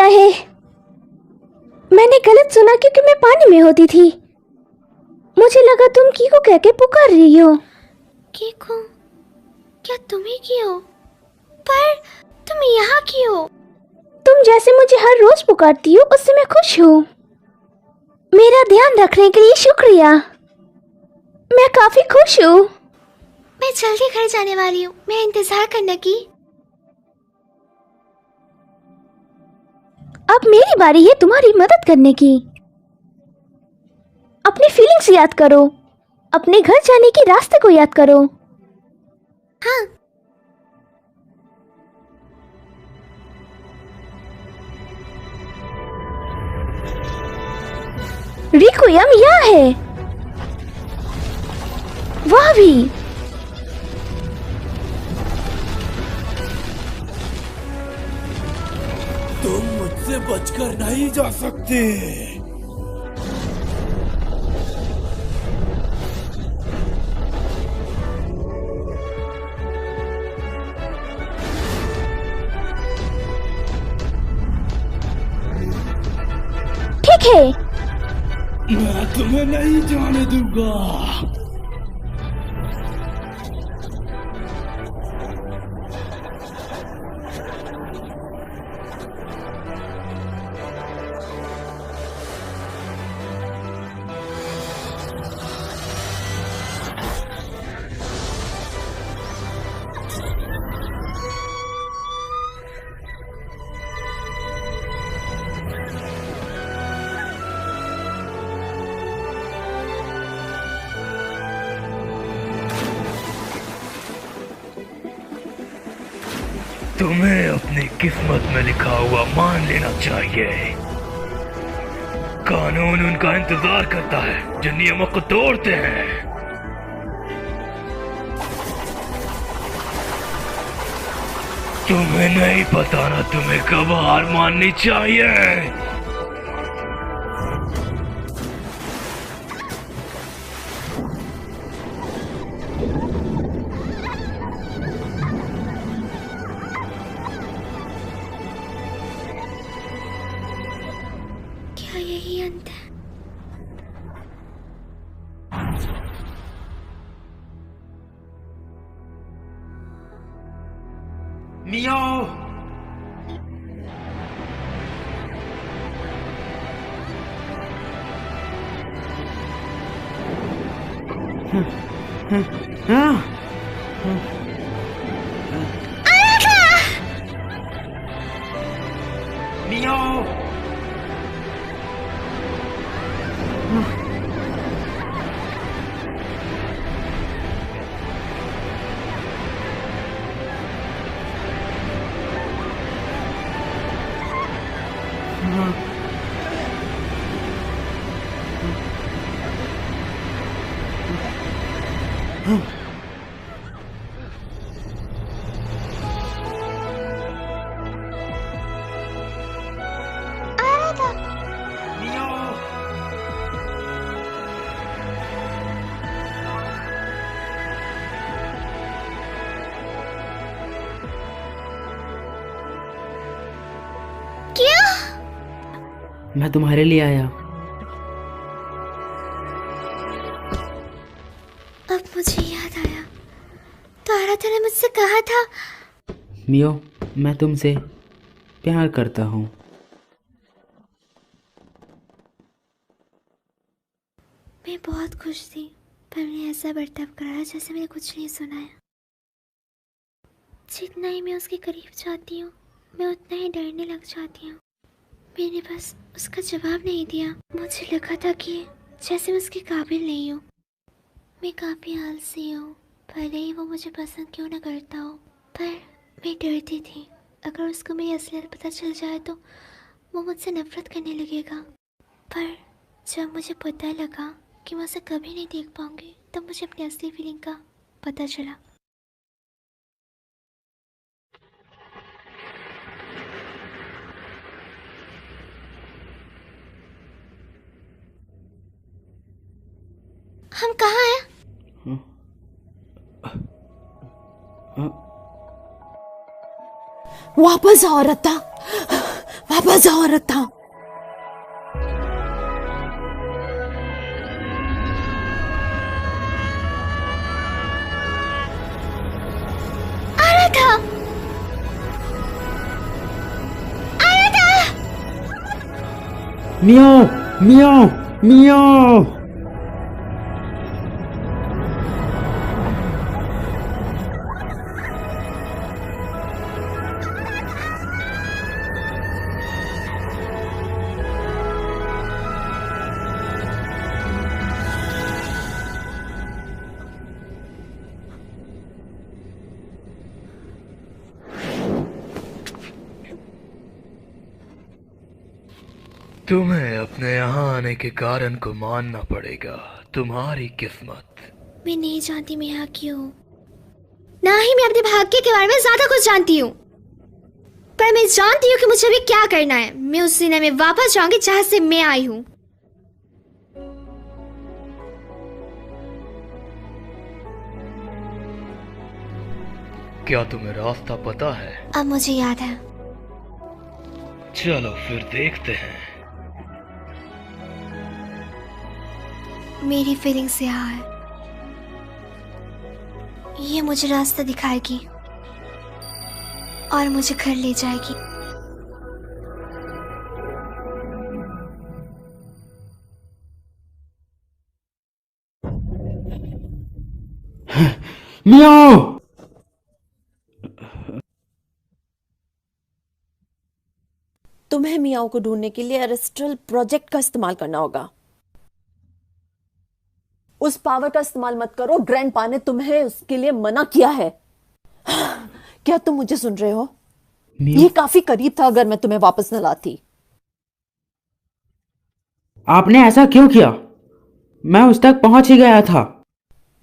है? मैंने गलत सुना क्योंकि मैं पानी में होती थी। मुझे लगा तुम कीको कह के पुकार रही हो। कीको? क्या तुम ही की हो? पर तुम यहाँ की हो? तुम जैसे मुझे हर रोज पुकारती हो उससे मैं खुश हूँ। मेरा ध्यान रखने के लिए शुक्रिया। मैं काफी खुश हूँ। मैं जल्दी घर जाने वाली हूँ। मैं इंतजार करने की। अब मेरी बारी है तुम्हारी मदद करने की। अपनी फीलिंग्स याद करो। अपने घर जाने के रास्ते को याद करो। हाँ। रिक्वियम यहाँ है। वह भी। तुम मुझसे बचकर नहीं जा सकते। ठीक है। मैं तुम्हें नहीं जाने दूंगा। तुम्हें अपनी किस्मत में लिखा हुआ मान लेना चाहिए। कानून उनका इंतजार करता है जो नियमों को तोड़ते हैं। तुम्हें नहीं पता ना तुम्हें कब हार माननी चाहिए। क्या यही अंत है? मियो। मियो। मैं तुम्हारे लिए आया। अब मुझे याद आया, तो आराधना ने मुझसे कहा था। मियो, मैं तुमसे प्यार करता हूँ। मैं बहुत खुश थी, पर मैंने ऐसा बर्ताव करा जैसे मैंने कुछ नहीं सुना है। जितना ही मैं उसके करीब जाती हूँ, मैं उतना ही डरने लग जाती हूँ। मैंने बस उसका जवाब नहीं दिया। मुझे लगा था कि जैसे मैं उसके काबिल नहीं हूँ। मैं काफ़ी आलसी हूँ, भले ही वो मुझे पसंद क्यों ना करता हो, पर मैं डरती थी अगर उसको मेरी असलियत पता चल जाए तो वो मुझसे नफरत करने लगेगा। पर जब मुझे पता लगा कि मैं उसे कभी नहीं देख पाऊंगी, तब मुझे अपनी असली फीलिंग का पता चला। हम कहाँ हैं? वापस आओ रत्ता, वापस आओ अराथा। अराथा, अराथा, मियाओ मियाओ मियाओ। तुम्हें अपने यहाँ आने के कारण को मानना पड़ेगा। तुम्हारी किस्मत। मैं नहीं जानती मैं यहाँ क्यों, ना ही मैं अपने भाग्य के बारे में ज्यादा कुछ जानती हूँ, पर मैं जानती हूँ कि मुझे अभी क्या करना है। मैं उस दुनिया में वापस जाऊंगी जहाँ से मैं आई हूँ। क्या तुम्हें रास्ता पता है? अब मुझे याद है। चलो फिर देखते हैं। मेरी फीलिंग्स यहाँ है, ये मुझे रास्ता दिखाएगी और मुझे घर ले जाएगी। मियाओ। तुम्हें मियाओ को ढूंढने के लिए एरेस्ट्रल प्रोजेक्ट का इस्तेमाल करना होगा। उस पावर का इस्तेमाल मत करो, ग्रैंडपा ने तुम्हें उसके लिए मना किया है। क्या तुम मुझे सुन रहे हो? ये काफी करीब था अगर मैं तुम्हें वापस न लाती। आपने ऐसा क्यों किया? मैं उस तक पहुंच ही गया था।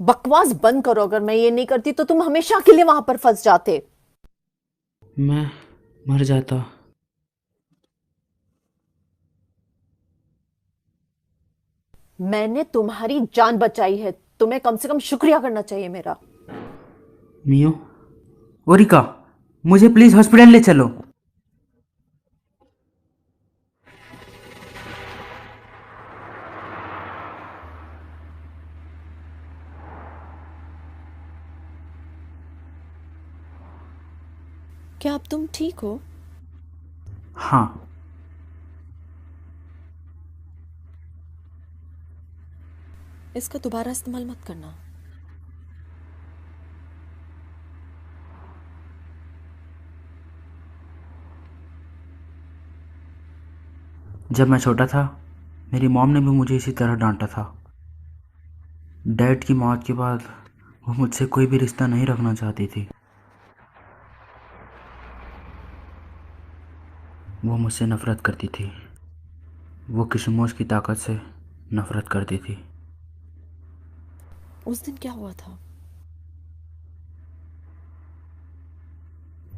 बकवास बंद करो, अगर मैं ये नहीं करती तो तुम हमेशा के लिए वहां पर फंस जाते। मैं मर जाता। मैंने तुम्हारी जान बचाई है, तुम्हें कम से कम शुक्रिया करना चाहिए मेरा। मियो, ओरिका, मुझे प्लीज हॉस्पिटल ले चलो। क्या अब तुम ठीक हो? हाँ। इसका दोबारा इस्तेमाल मत करना। जब मैं छोटा था मेरी मॉम ने भी मुझे इसी तरह डांटा था। डैड की मौत के बाद वो मुझसे कोई भी रिश्ता नहीं रखना चाहती थी। वो मुझसे नफरत करती थी। वो किशमोश की ताकत से नफरत करती थी। उस दिन क्या हुआ था?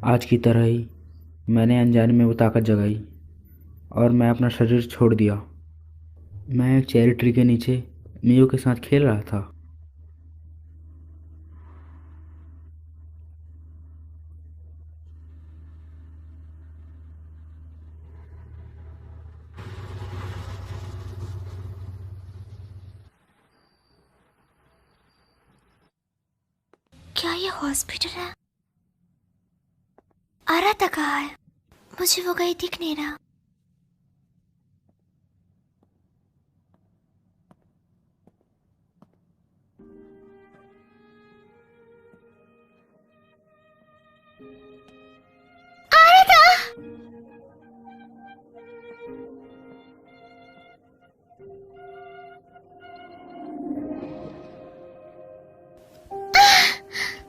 आज की तरह ही मैंने अनजाने में वो ताकत जगाई और मैं अपना शरीर छोड़ दिया। मैं एक चेरी ट्री के नीचे मियो के साथ खेल रहा था। क्या ये हॉस्पिटल है? अराथा कहाँ है? मुझे वो कहीं दिख नहीं रहा। अराथा!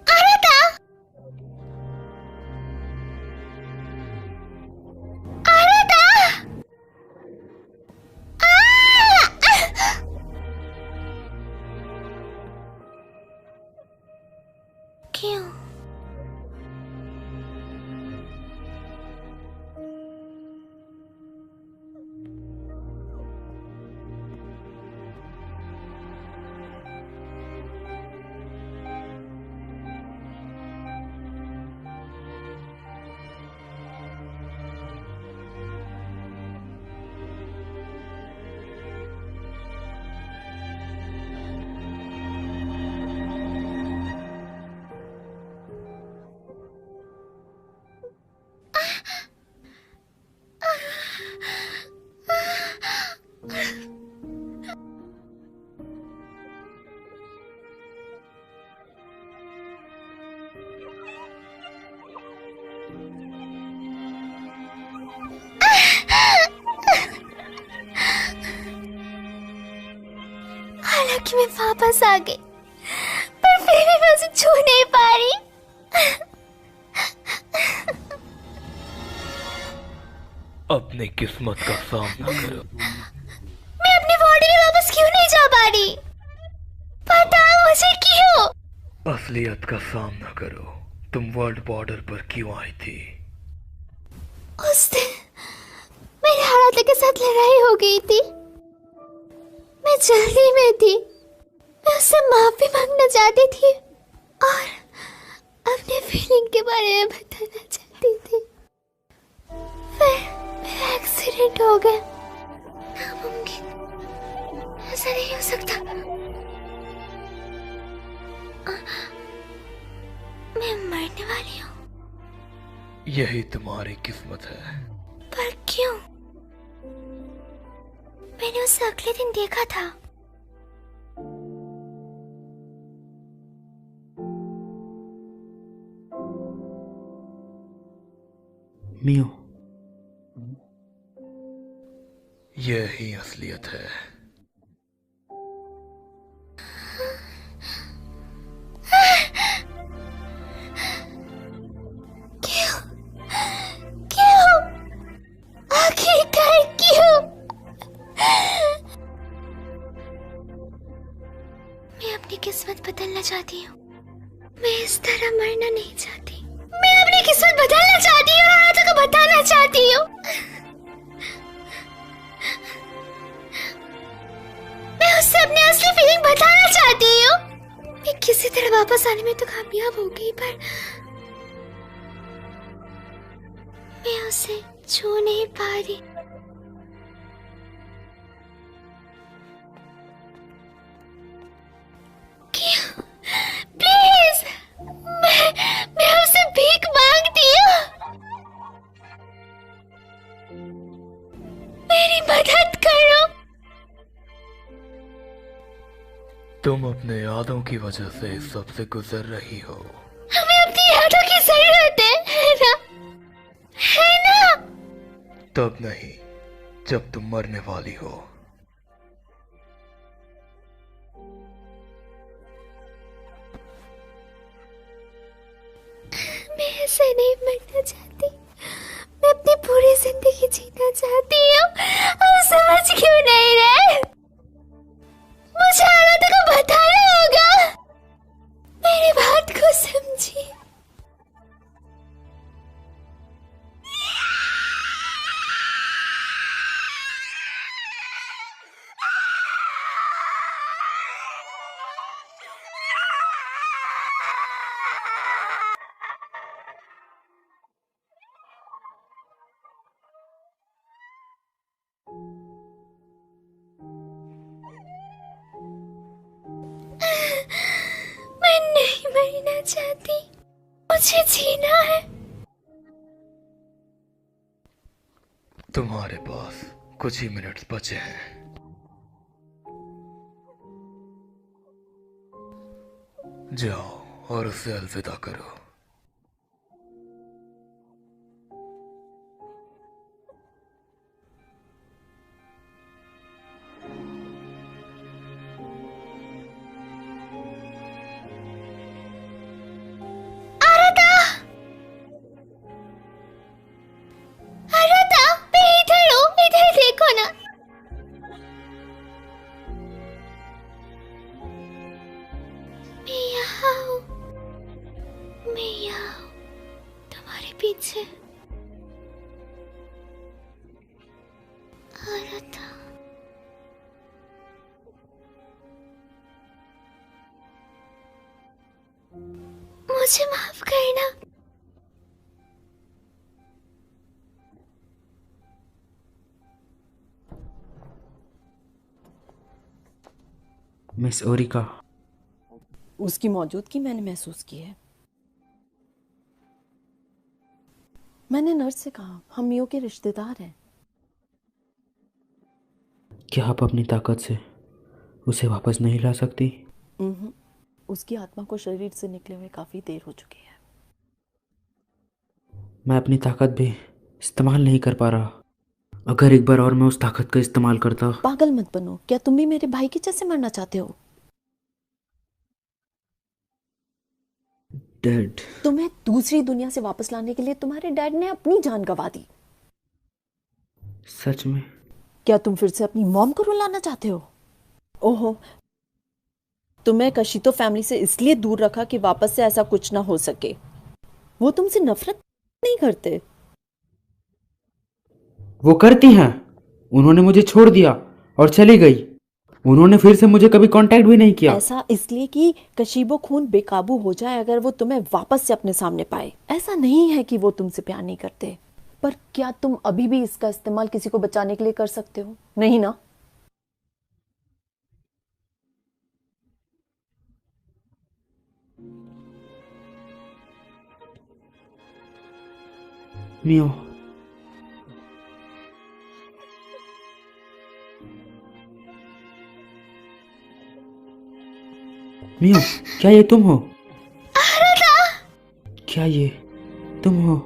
अराथा! क्यों? हालांकि मैं वापस आ गई, पर फिर भी मैं उसे छू नहीं पा रही। अपनी किस्मत का सामना करो। मैं अपनी बॉडी में वापस क्यों नहीं जा पा रही? बताओ मुझे क्यों? असलियत का सामना करो। तुम वर्ल्ड बॉर्डर पर क्यों आई थी? उस दिन मेरे हालात के साथ लड़ाई हो गई थी। मैं जल्दी में थी। मैं उससे माफी मांगना चाहती थी और अपने फीलिंग के बारे में बताना चाहती थी। फिर मेरा एक्सीडेंट हो गया। नामुमकिन, ऐसा नहीं हो सकता। मैं मरने वाली हूँ। यही तुम्हारी किस्मत है। पर क्यों? मैंने उसे अगले दिन देखा था। मियो, यही असलियत है। क्यों? क्यों? आखिरकार क्यों? मैं अपनी किस्मत बदलना चाहती हूँ। मैं इस तरह मरना नहीं चाहती। मैं अपनी किस्मत बदलना चाहती हूँ और हालातों को बताना चाहती हूँ। मैं उससे अपनी असली फीलिंग बताना चाहती हूँ। मैं किसी तरह वापस आने में तो कामयाब हो गई, पर मैं उसे छू नहीं पा रही। क्यों? प्लीज, मैं उससे भीख मांगती हूँ। मेरी मदद करो। तुम अपने यादों की वजह से इस सब से गुजर रही हो। हमें अपनी यादों की जरूरत है ना? है ना? तब नहीं जब तुम मरने वाली हो। मैं ऐसे नहीं मरना चाहती। मैं अपनी पूरी जिंदगी जीना चाहती हूँ। और समझ क्यों नहीं रहे? मुझे हालातों को बताना होगा। मेरी बात को समझिए। मैं नहीं मरना चाहती। मुझे जीना है। तुम्हारे पास कुछ ही मिनट्स बचे हैं। जाओ और उसे अलविदा करो। पीछे आ रहा था। मुझे माफ करना। मिस ओरिका, उसकी मौजूदगी मैंने महसूस की है। मैंने नर्स से कहा हम मियो के रिश्तेदार हैं। क्या आप अपनी ताकत से उसे वापस नहीं ला सकती? उसकी आत्मा को शरीर से निकले हुए काफी देर हो चुकी है। मैं अपनी ताकत भी इस्तेमाल नहीं कर पा रहा। अगर एक बार और मैं उस ताकत का इस्तेमाल करता। पागल मत बनो। क्या तुम भी मेरे भाई की जैसे मरना चाहते हो? डैड, तुम्हें दूसरी दुनिया से वापस लाने के लिए तुम्हारे डैड ने अपनी जान गंवा दी। सच में? क्या तुम फिर से अपनी मॉम को रुलाना चाहते हो? ओहो, तुम्हें कशितो फैमिली से इसलिए दूर रखा कि वापस से ऐसा कुछ ना हो सके। वो तुमसे नफरत नहीं करते। वो करती हैं। उन्होंने मुझे छोड़ दिया और चली गई। उन्होंने फिर से मुझे कभी कांटेक्ट भी नहीं किया। ऐसा इसलिए कि कशीबो खून बेकाबू हो जाए अगर वो तुम्हें वापस से अपने सामने पाए। ऐसा नहीं है कि वो तुमसे प्यार नहीं करते, पर क्या तुम अभी भी इसका इस्तेमाल किसी को बचाने के लिए कर सकते हो? नहीं ना? मियो, मियो, क्या ये तुम हो? क्या ये तुम हो?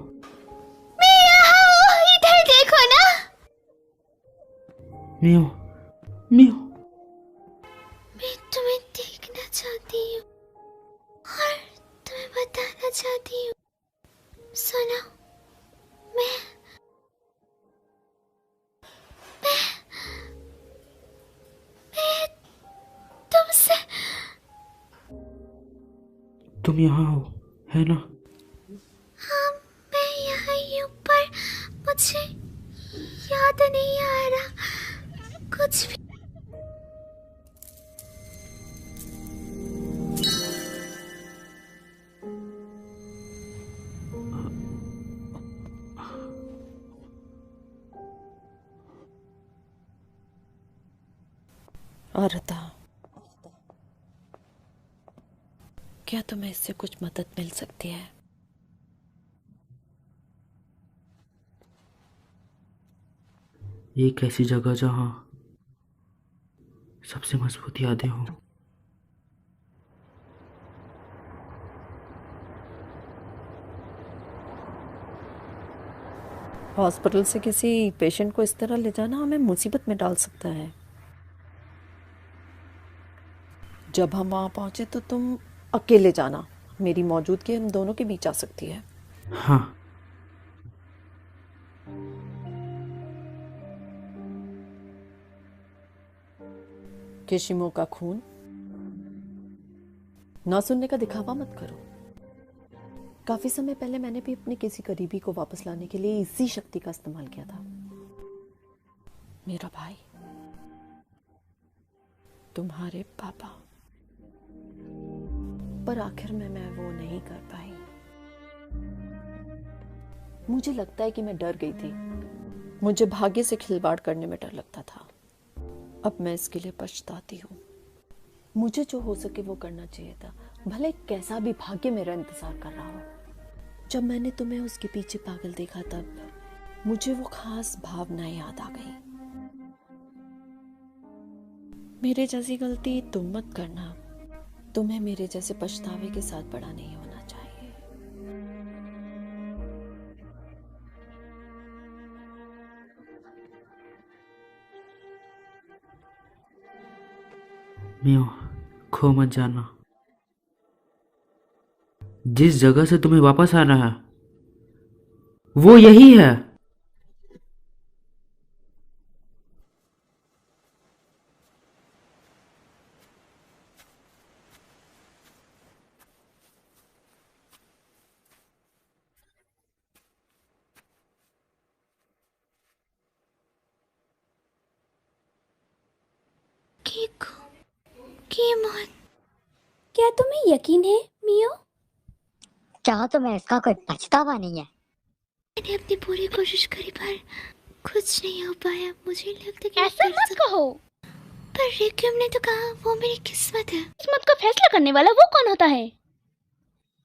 मैं यहाँ हूँ, इधर देखो ना। मियो, मियो, मैं तुम्हें देखना चाहती हूँ और तुम्हें बताना चाहती हूँ। सुनो, मैं तुमसे। तुम यहाँ हो, है ना? हाँ, मैं यहाँ ही हूँ, पर मुझे याद नहीं आ रहा कुछ भी। आरता, क्या तुम्हें इससे कुछ मदद मिल सकती है? एक ऐसी जगह जहाँ सबसे मजबूत यादें हो। हॉस्पिटल से किसी पेशेंट को इस तरह ले जाना हमें मुसीबत में डाल सकता है। जब हम वहां पहुंचे तो तुम अकेले जाना। मेरी मौजूदगी हम दोनों के बीच आ सकती है। हाँ। केशिमो का खून ना सुनने का दिखावा मत करो। काफी समय पहले मैंने भी अपने किसी करीबी को वापस लाने के लिए इसी शक्ति का इस्तेमाल किया था। मेरा भाई, तुम्हारे पापा, पर आखिर में मैं वो नहीं कर पाई। मुझे लगता है कि मैं डर गई थी। मुझे भाग्य से खिलवाड़ करने में डर लगता था। अब मैं इसके लिए पछताती हूँ। मुझे जो हो सके वो करना चाहिए था, भले कैसा भी भाग्य मेरा इंतजार कर रहा हो। जब मैंने तुम्हें उसके पीछे पागल देखा तब मुझे वो खास भावनाएं याद आ गई। मेरे जैसी गलती तुम मत करना। तुम्हें मेरे जैसे पछतावे के साथ बड़ा नहीं होना चाहिए। मियो, खो मत जाना। जिस जगह से तुम्हें वापस आना है वो यही है। क्या तुम्हें यकीन है मियो? क्या तुम्हें इसका कोई पछतावा नहीं है? मैंने अपनी पूरी कोशिश करी पर कुछ नहीं हो पाया। मुझे लगता है कि ऐसा मत कहो। पर रिक्यूम ने तो कहा वो मेरी किस्मत है। किस्मत का फैसला करने वाला वो कौन होता है?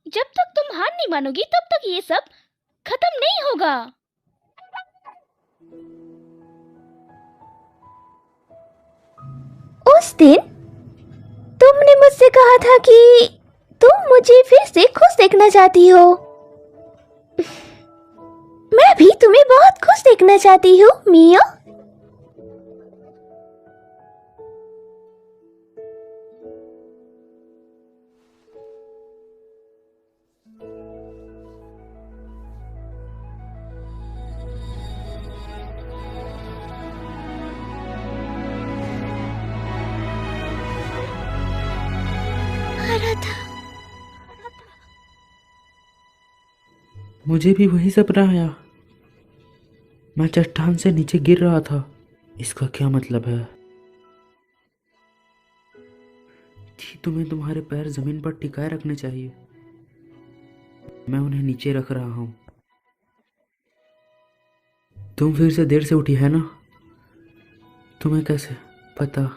जब तक तुम हार नहीं मानोगी तब तक ये सब खत्म नहीं होगा। उस दिन तुमने मुझसे कहा था कि तुम मुझे फिर से खुश देखना चाहती हो। मैं भी तुम्हें बहुत खुश देखना चाहती हूँ मिया। मुझे भी वही सपना आया। मैं चट्टान से नीचे गिर रहा था। इसका क्या मतलब है कि तुम्हें तुम्हारे पैर जमीन पर टिकाए रखने चाहिए। मैं उन्हें नीचे रख रहा हूं। तुम फिर से देर से उठी है ना? तुम्हें कैसे पता?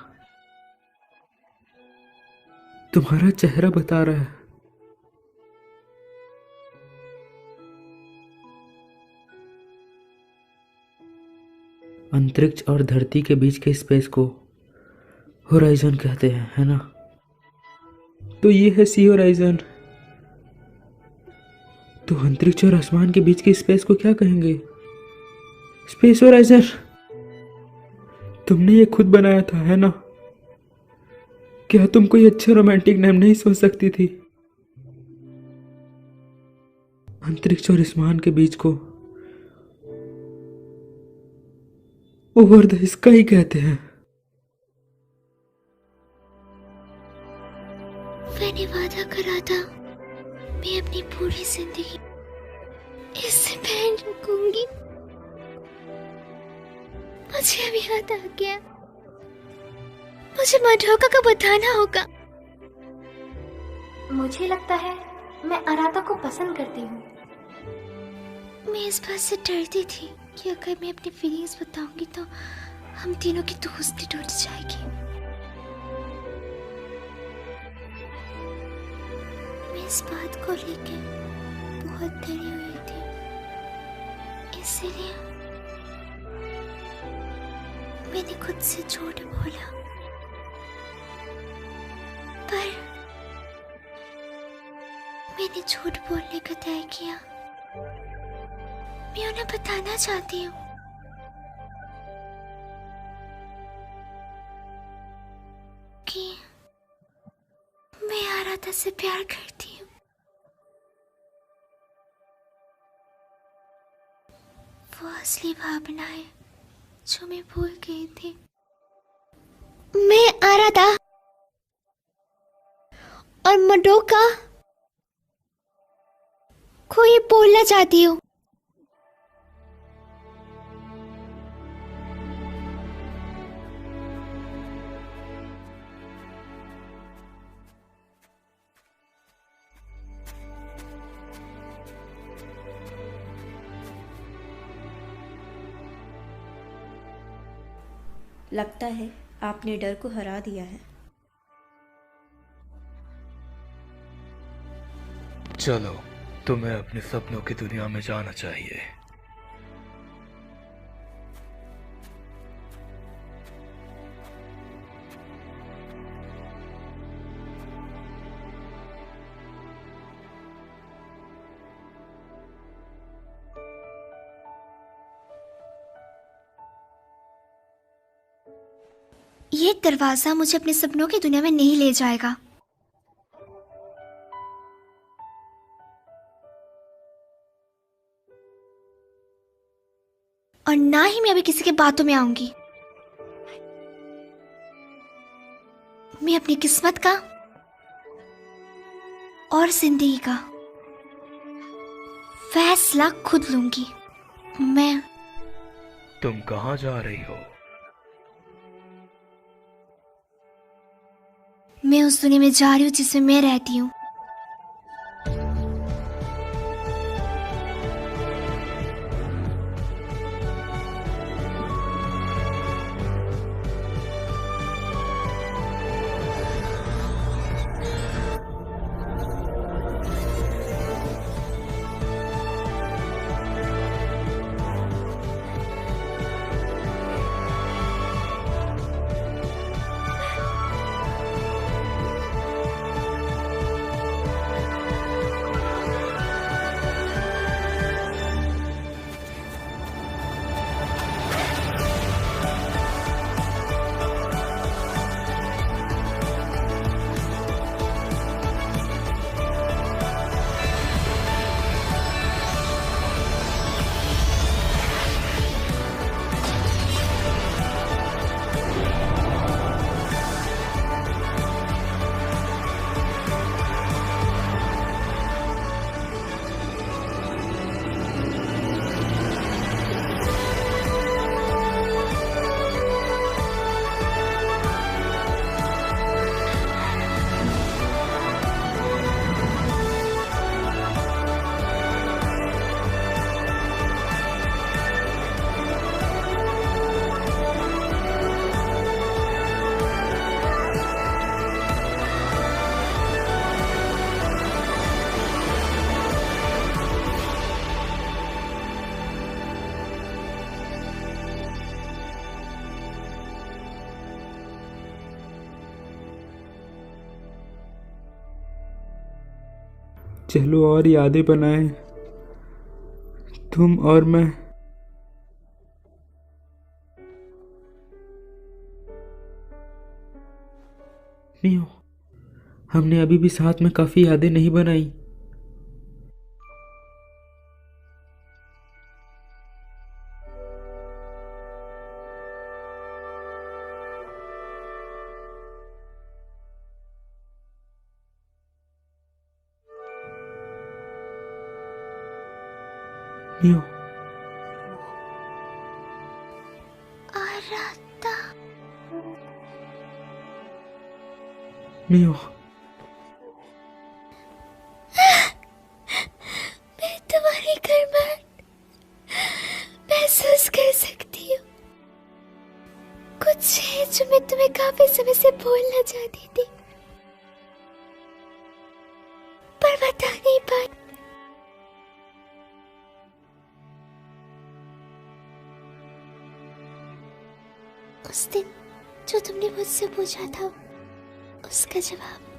तुम्हारा चेहरा बता रहा है। अंतरिक्ष और धरती के बीच के स्पेस को होराइजन कहते हैं, है ना? तो ये है सी होराइजन। तो अंतरिक्ष और आसमान के बीच के स्पेस को क्या कहेंगे? Space horizon. तुमने ये खुद बनाया था, है ना? क्या तुम कोई अच्छा रोमांटिक नाम नहीं सोच सकती थी? अंतरिक्ष और आसमान के बीच को ओवर द स्काई कहते हैं। मैंने वादा करा था मैं अपनी पूरी जिंदगी इससे पहन रखूंगी। मुझे अभी याद आ गया। मुझे मडोका को बताना होगा। मुझे लगता है मैं अराता को पसंद करती हूँ। मैं इस बात से डरती थी कि अगर मैं अपनी फीलिंग्स बताऊंगी तो हम तीनों की दोस्ती टूट जाएगी। मैं इस बात को लेके बहुत डरी हुई थी, इसलिए मैंने खुद से झूठ बोला। पर मैंने झूठ बोलने का तय किया। मैं उन्हें बताना चाहती हूँ कि मैं आराधा से प्यार करती हूँ। वो असली भावना है जो मैं भूल गई थी। मैं आराधा और मडोका को ये बोलना चाहती हूँ। लगता है आपने डर को हरा दिया है। चलो, तुम्हें अपने सपनों की दुनिया में जाना चाहिए। ये दरवाजा मुझे अपने सपनों की दुनिया में नहीं ले जाएगा। और ना ही मैं अभी किसी के बातों में आऊंगी। मैं अपनी किस्मत का और जिंदगी का फैसला खुद लूंगी। तुम कहाँ जा रही हो? मैं उस दुनिया में जा रही हूँ जिसमें मैं रहती हूँ। चलो और यादें बनाएं, तुम और मैं। मियो, हमने अभी भी साथ में काफी यादें नहीं बनाई। मियो, आराता, मियो, मैं तुम्हारी गर्माहट महसूस कर सकती हूँ। कुछ है जो मैं तुम्हें काफी समय से बोलना चाहती थी, पर बता नहीं पाई। उस दिन जो तुमने मुझसे पूछा था, उसका जवाब